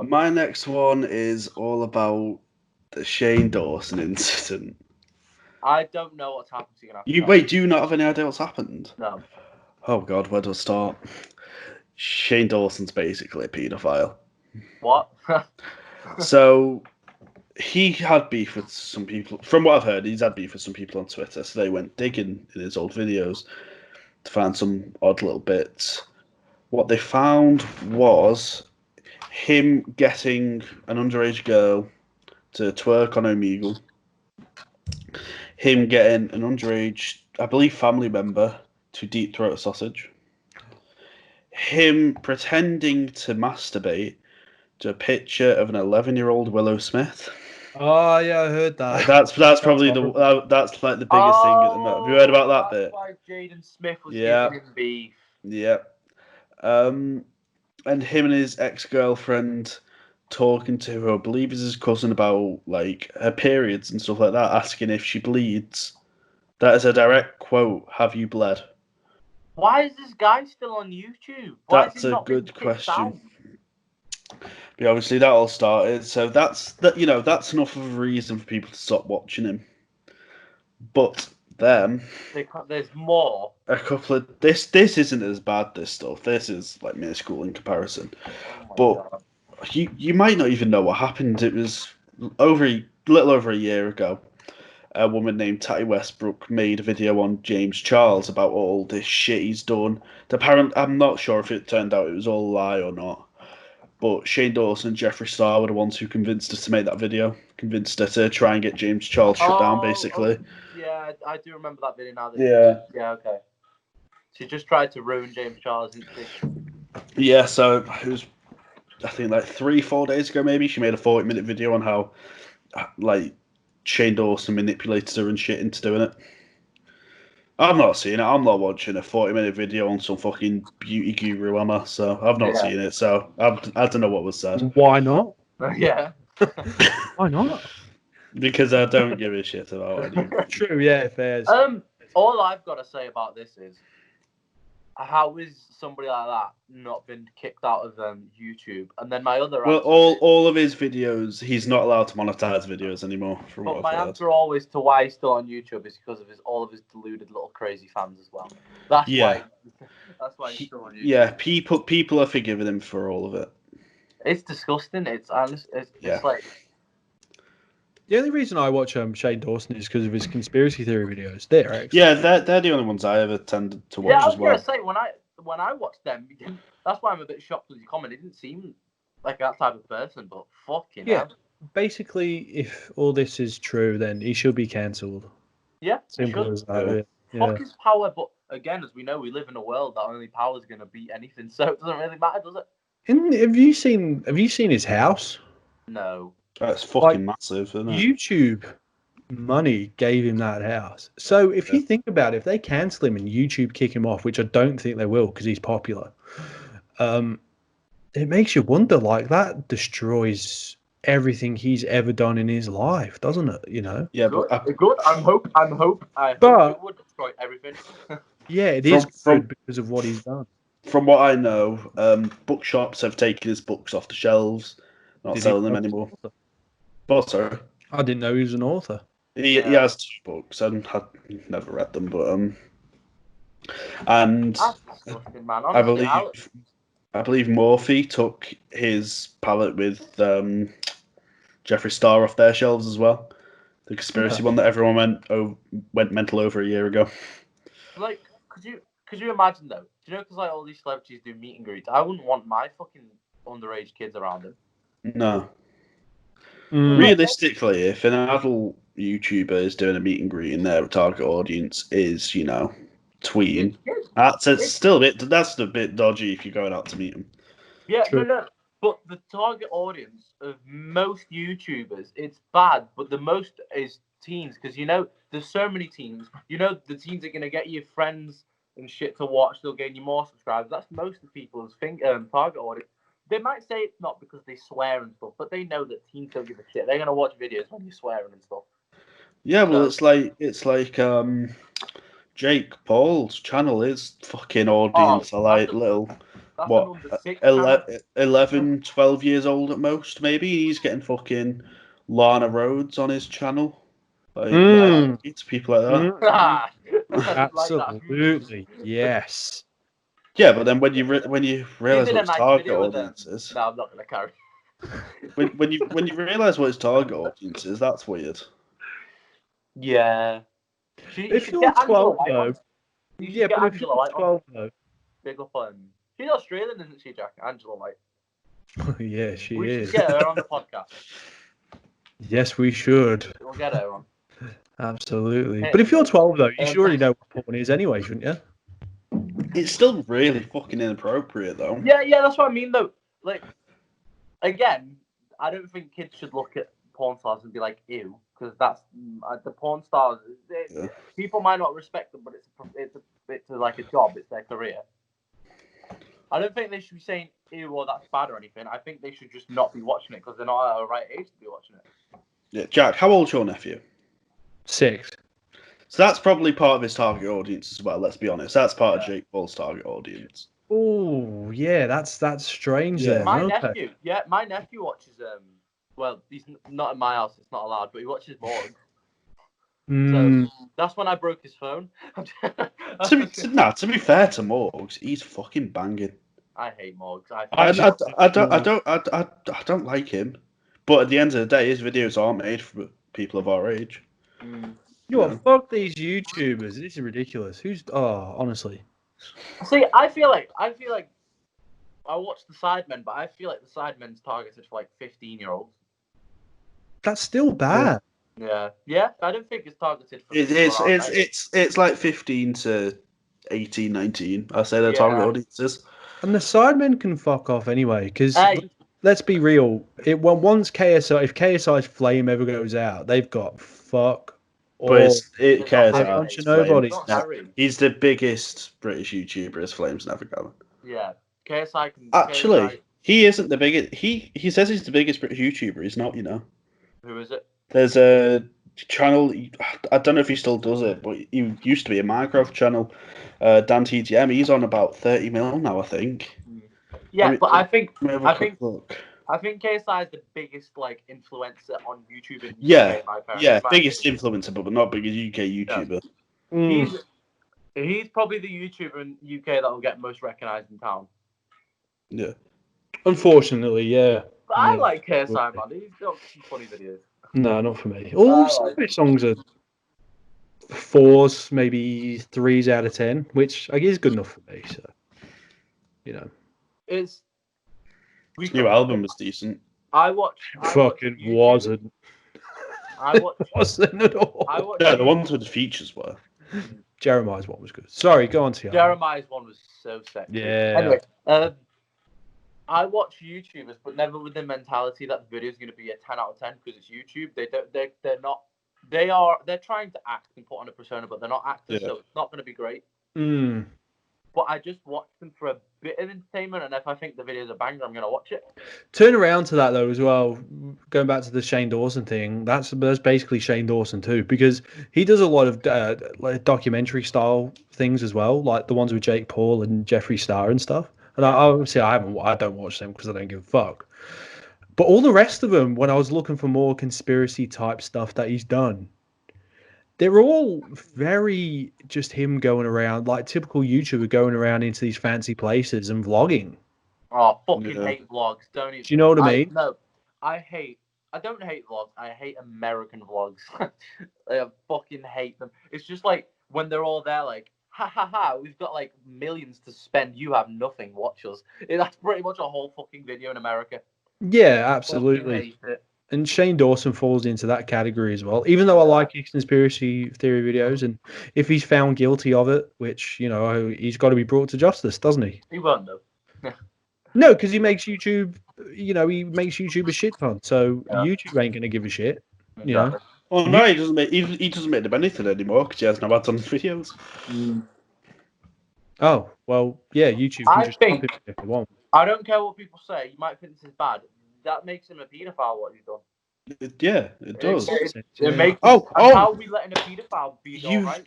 My next one is all about the Shane Dawson incident. I don't know what's happened to you. Wait, do you not have any idea what's happened? No. Oh God, where do I start? Shane Dawson's basically a paedophile. What? So he had beef with some people. From what I've heard, he's had beef with some people on Twitter. So they went digging in his old videos to find some odd little bits. What they found was him getting an underage girl to twerk on Omegle. Him getting an underage, I believe, family member to deep throat a sausage. Him pretending to masturbate to a picture of an 11-year-old Willow Smith. Oh yeah, I heard that. That's probably that's like the biggest thing at the moment. Have you heard about that bit? Why Jaden Smith was giving him beef. Yeah. And him and his ex-girlfriend talking to her, I believe is his cousin, about like her periods and stuff like that, asking if she bleeds. That is a direct quote. Have you bled? Why is this guy still on YouTube? That's a good question. But obviously that all started, so that's enough of a reason for people to stop watching him. But then there's more. A couple of this isn't as bad. This stuff. This is like minuscule in comparison. But you might not even know what happened. It was little over a year ago. A woman named Tatty Westbrook made a video on James Charles about all this shit he's done. Apparently, I'm not sure if it turned out it was all a lie or not. But Shane Dawson and Jeffree Star were the ones who convinced her to make that video. Convinced her to try and get James Charles shut down, basically. Yeah, I do remember that video now. Yeah, okay. She just tried to ruin James Charles, didn't she? Yeah, so it was, I think, like 3-4 days ago, maybe. She made a 40-minute video on how, like, Shane Dawson manipulated her and shit into doing it. I've not seen it. I'm not watching a 40-minute video on some fucking beauty guru, am I? So I've not seen it. So I don't know what was said. Why not? Yeah. Why not? Because I don't give a shit about it. True, yeah, fair. All I've got to say about this is, how is somebody like that not been kicked out of YouTube? And then my other answer all of his videos, he's not allowed to monetize videos anymore. But my answer always to why he's still on YouTube is because of all of his deluded little crazy fans as well. That's why he's still on YouTube. Yeah, people are forgiving him for all of it. It's disgusting. It's like. The only reason I watch Shane Dawson is because of his conspiracy theory videos. They're excellent. Yeah, they're the only ones I ever tended to watch as well. I was gonna say when I watched them, that's why I'm a bit shocked with your comment. It didn't seem like that type of person, but fucking hell. Basically, if all this is true, then he should be cancelled. Yeah, simple as that. Yeah. Fuck his power, but again, as we know, we live in a world that only power is gonna beat anything, so it doesn't really matter, does it? Have you seen his house? No. That's fucking massive, isn't it? YouTube money gave him that house. So if you think about it, if they cancel him and YouTube kick him off, which I don't think they will because he's popular, it makes you wonder, like, that destroys everything he's ever done in his life, doesn't it? You know? Yeah, good. I hope it would destroy everything. Yeah, it is good because of what he's done. From what I know, bookshops have taken his books off the shelves, not selling them anymore. But sorry, I didn't know he was an author. He has 2 books. I've never read them, but and man. Honestly, I believe Morphe took his palette with Jeffree Star off their shelves as well. The conspiracy one that everyone went mental over a year ago. Like, could you imagine though? Do you know, because like all these celebrities do meet and greets, I wouldn't want my fucking underage kids around them. No. Realistically, if an adult YouTuber is doing a meet and greet and their target audience is, tween, that's a bit dodgy if you're going out to meet them. Yeah, no. But the target audience of most YouTubers, it's bad, but the most is teens, because there's so many teens. The teens are gonna get you friends and shit to watch. They'll gain you more subscribers. That's most of people's target audience. They might say it's not because they swear and stuff, but they know that teens don't give a shit. They're gonna watch videos when you're swearing and stuff. Yeah, well, it's like Jake Paul's channel is fucking audience are like little, what, 11, 12 years old at most, maybe. He's getting fucking Lana Rhodes on his channel. Like, it's people like that. Absolutely, yes. Yeah, but then when you realize what his target audience is, no, I'm not gonna carry. when you realize what his target audience is, that's weird. Yeah. If you're 12 though, yeah, but if you're 12 though, big up on. She's Australian, isn't she, Jack? Angela White. Yeah, she is. We should get her on the podcast. Yes, we should. We'll get her on. Absolutely. But if you're 12 though, you should already know what porn is anyway, shouldn't you? It's still really fucking inappropriate, though. Yeah, that's what I mean, though. Like, again, I don't think kids should look at porn stars and be like, ew, because that's the porn stars. People might not respect them, but it's like a job. It's their career. I don't think they should be saying, ew, or that's bad or anything. I think they should just not be watching it because they're not at the right age to be watching it. Yeah, Jack, how old's your nephew? 6. So that's probably part of his target audience as well. Let's be honest. That's part of Jake Paul's target audience. Oh, yeah, that's strange. Yeah. Then. My nephew watches. Well, he's not in my house. It's not allowed, but he watches Morgs. So that's when I broke his phone. To be fair to Morgs, he's fucking banging. I hate Morgs. I don't like him, but at the end of the day, his videos aren't made for people of our age. Fuck these YouTubers. This is ridiculous. Honestly. See, I feel like I watch the Sidemen, but I feel like the Sidemen's targeted for like 15-year-olds. That's still bad. Yeah. I don't think it's targeted for. It's like 15 to 18, 19. I say their target audiences. And the Sidemen can fuck off anyway, because let's be real. Once KSI's flame ever goes out, they've got fuck. But KSI, nobody. He's the biggest British YouTuber. His flame's never going. Yeah, KSI can. Actually, he isn't the biggest. He says he's the biggest British YouTuber. He's not. Who is it? There's a channel. I don't know if he still does it, but he used to be a Minecraft channel. Dan TTM. He's on about 30 mil now, I think. Yeah, but I think KSI is the biggest influencer on YouTube in the UK. Biggest influencer, but not biggest UK YouTuber. Yeah. He's probably the YouTuber in the UK that will get most recognised in town. Yeah. Unfortunately, yeah. But I like KSI, man. He's got some funny videos. No, not for me. All some of his songs are 4s, maybe 3s out of 10, which I guess is good enough for me. So, It's. His new album was decent. Wasn't. Wasn't at all. The ones with the features were. Jeremiah's one was good. Sorry, go on to you. Jeremiah's one was so sexy. Yeah. Anyway, I watch YouTubers, but never with the mentality that the video is going to be a 10 out of 10 because it's YouTube. They're not. They're trying to act and put on a persona, but they're not actors, so it's not going to be great. But I just watch them for a bit of entertainment, and if I think the video's a banger, I'm going to watch it. Turn around to that, though, as well. Going back to the Shane Dawson thing, that's basically Shane Dawson, too, because he does a lot of documentary-style things as well, like the ones with Jake Paul and Jeffree Star and stuff. And I don't watch them because I don't give a fuck. But all the rest of them, when I was looking for more conspiracy-type stuff that he's done, they're all very just him going around, like typical YouTuber going around into these fancy places and vlogging. Oh, fucking hate vlogs. Don't even. Do you know what I mean? No, I hate I don't hate vlogs. I hate American vlogs. I fucking hate them. It's just like when they're all there, like, ha ha ha, we've got like millions to spend. You have nothing. Watch us. That's pretty much a whole fucking video in America. Yeah, Fucking absolutely. hate it. And Shane Dawson falls into that category as well. Even though I like his conspiracy theory videos, and if he's found guilty of it, which, you know, he's got to be brought to justice, doesn't he? He won't though. No, because he makes YouTube, you know, he makes YouTube a shit ton. So YouTube ain't going to give a shit, you know. Well, no, he doesn't make them anything anymore because he has no ads on his videos. Oh, well, yeah, YouTube can just stop it if they want. I don't care what people say. You might think this is bad. That makes him a paedophile, what he's done. It does. It makes how are we letting a paedophile be alright?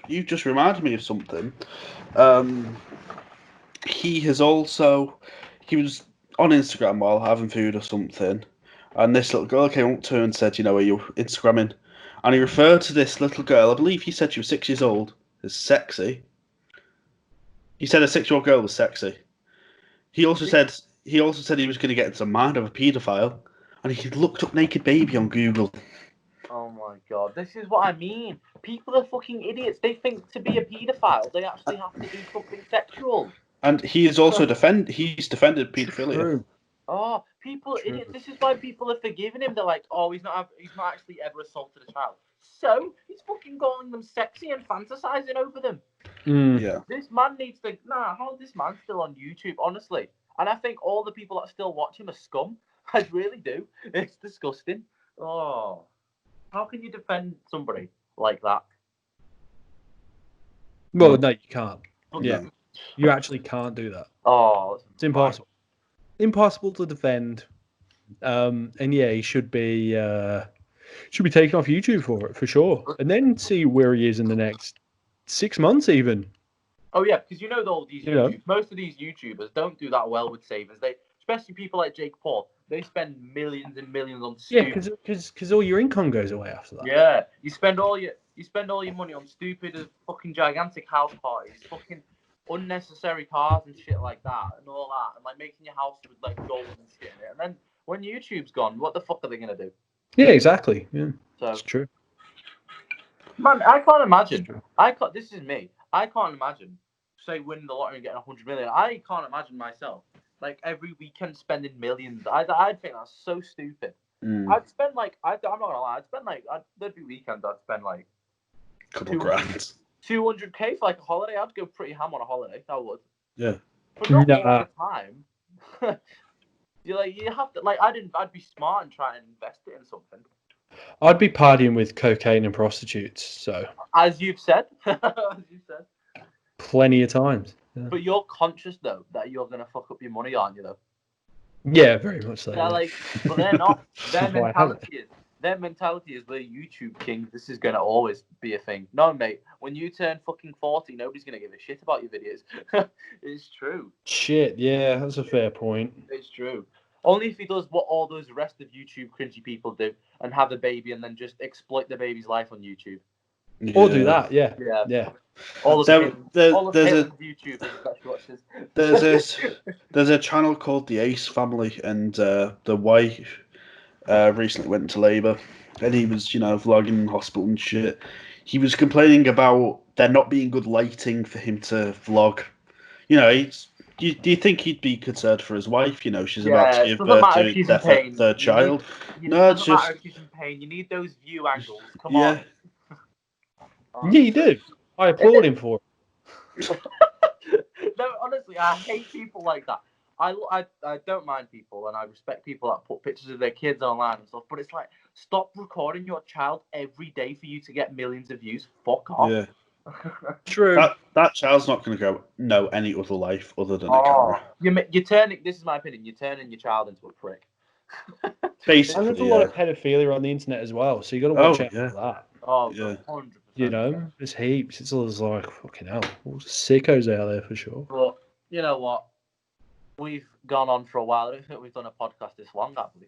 You've just reminded me of something. He was on Instagram while having food or something, and this little girl came up to him and said, you know, are you Instagramming? And he referred to this little girl, I believe he said she was 6 years old, as sexy. He said a 6-year-old girl was sexy. He also said he was going to get into the mind of a paedophile, and he looked up naked baby on Google. Oh my god, this is what I mean. People are fucking idiots. They think to be a paedophile, they actually have to do something sexual. And he is also defended paedophilia. True. Oh, people idiots. This is why people are forgiving him. They're like, oh, he's not actually ever assaulted a child. So he's fucking calling them sexy and fantasizing over them. Yeah. This man needs to. How is this man still on YouTube? Honestly, and I think all the people that still watch him are scum. I really do. It's disgusting. Oh, how can you defend somebody like that? Well, no, you can't. Yeah, No. you actually can't do that. Oh, it's impossible. Impossible to defend. And yeah, he should be taken off YouTube for it, for sure. And then see where he is in the next 6 months, even. Oh yeah, because you know all these most of these YouTubers don't do that well with savings. Especially people like Jake Paul, they spend millions and millions on stupid. Yeah, because all your income goes away after that. Yeah, you spend all your money on stupid fucking gigantic house parties, fucking unnecessary cars and shit like that, and all that, and like making your house with like gold and shit in it. And then when YouTube's gone, what the fuck are they gonna do? Yeah, exactly. Yeah, so that's true. Man, I can't imagine. This is me. I can't imagine, say, winning the lottery and getting 100 million. I can't imagine myself like every weekend spending millions. I'd think that's so stupid. I'd spend like I'm not gonna lie. There'd be weekends I'd spend like couple grand, 200k for like a holiday. I'd go pretty ham on a holiday. I would. Yeah. But not all the time. You have to I'd be smart and try and invest it in something. I'd be partying with cocaine and prostitutes. So as you've said, plenty of times. Yeah. But you're conscious though that you're gonna fuck up your money, aren't you? Though. Yeah, very much so. They're but they're not. Their mentality is we're YouTube kings. This is gonna always be a thing. No, mate. When you turn fucking 40, nobody's gonna give a shit about your videos. It's true. Shit. Yeah, that's a fair point. It's true. Only if he does what all those rest of YouTube cringy people do and have a baby and then just exploit the baby's life on YouTube. Yeah. Or do that, yeah. All the YouTubers that watches. There's a channel called the Ace Family, and the wife recently went into labour, and he was, vlogging in hospital and shit. He was complaining about there not being good lighting for him to vlog. Do you think he'd be concerned for his wife? She's about to give birth to their third child. No, it's just. If she's in pain. You need those view angles. Come on. Yeah, you do. I applaud him for it. No, honestly, I hate people like that. I don't mind people, and I respect people that put pictures of their kids online and stuff. But it's like, stop recording your child every day for you to get millions of views. Fuck off. Yeah. True. That child's not going to know any other life other than a camera. You're turning. This is my opinion. You're turning your child into a prick. And Basically, there's a lot of pedophilia on the internet as well, so you got to watch out for that. Oh, yeah. 100%. There's heaps. It's always like, fucking hell, all sickos out there for sure. But you know what? We've gone on for a while. I don't think we've done a podcast this long, have we?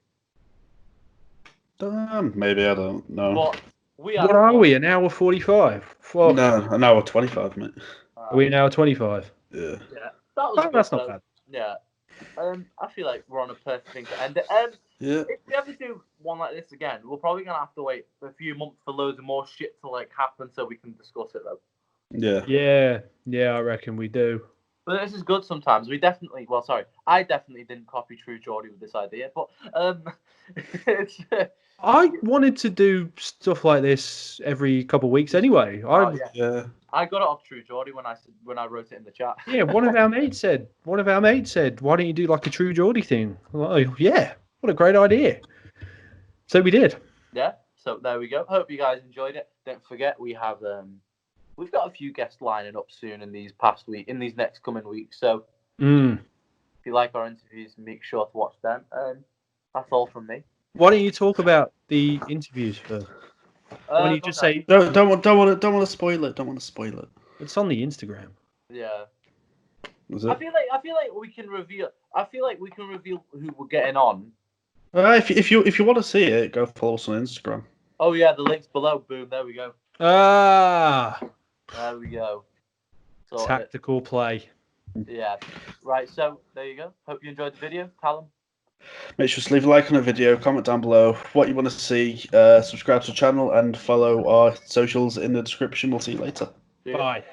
Maybe, I don't know. But what are we? An hour 45? No, an hour 25, mate. Are we an hour 25? Yeah. That's not bad. Yeah. I feel like we're on a perfect thing to end it. Yeah. If we ever do one like this again, we're probably gonna have to wait a few months for loads of more shit to like happen so we can discuss it though. Yeah. Yeah, I reckon we do. But this is good sometimes. I definitely didn't copy True Geordie with this idea, but it's I wanted to do stuff like this every couple of weeks anyway. Yeah. I got it off True Geordie when I wrote it in the chat. Yeah, one of our mates said, why don't you do like a True Geordie thing? Like, oh, yeah, what a great idea. So we did. Yeah, so there we go. Hope you guys enjoyed it. Don't forget we've got a few guests lining up soon in these next coming weeks. So if you like our interviews, make sure to watch them. That's all from me. Why don't you talk about the interviews first? Why don't you just say don't want to spoil it. Don't want to spoil it. It's on the Instagram. Yeah. Was it? I feel like we can reveal. I feel like we can reveal who we're getting on. If you want to see it, go follow us on Instagram. Oh yeah, the link's below. Boom. There we go. There we go. Tactical play. Yeah. Right. So there you go. Hope you enjoyed the video, Callum. Make sure to leave a like on the video, comment down below what you want to see, subscribe to the channel, and follow our socials in the description. We'll see you later. Bye.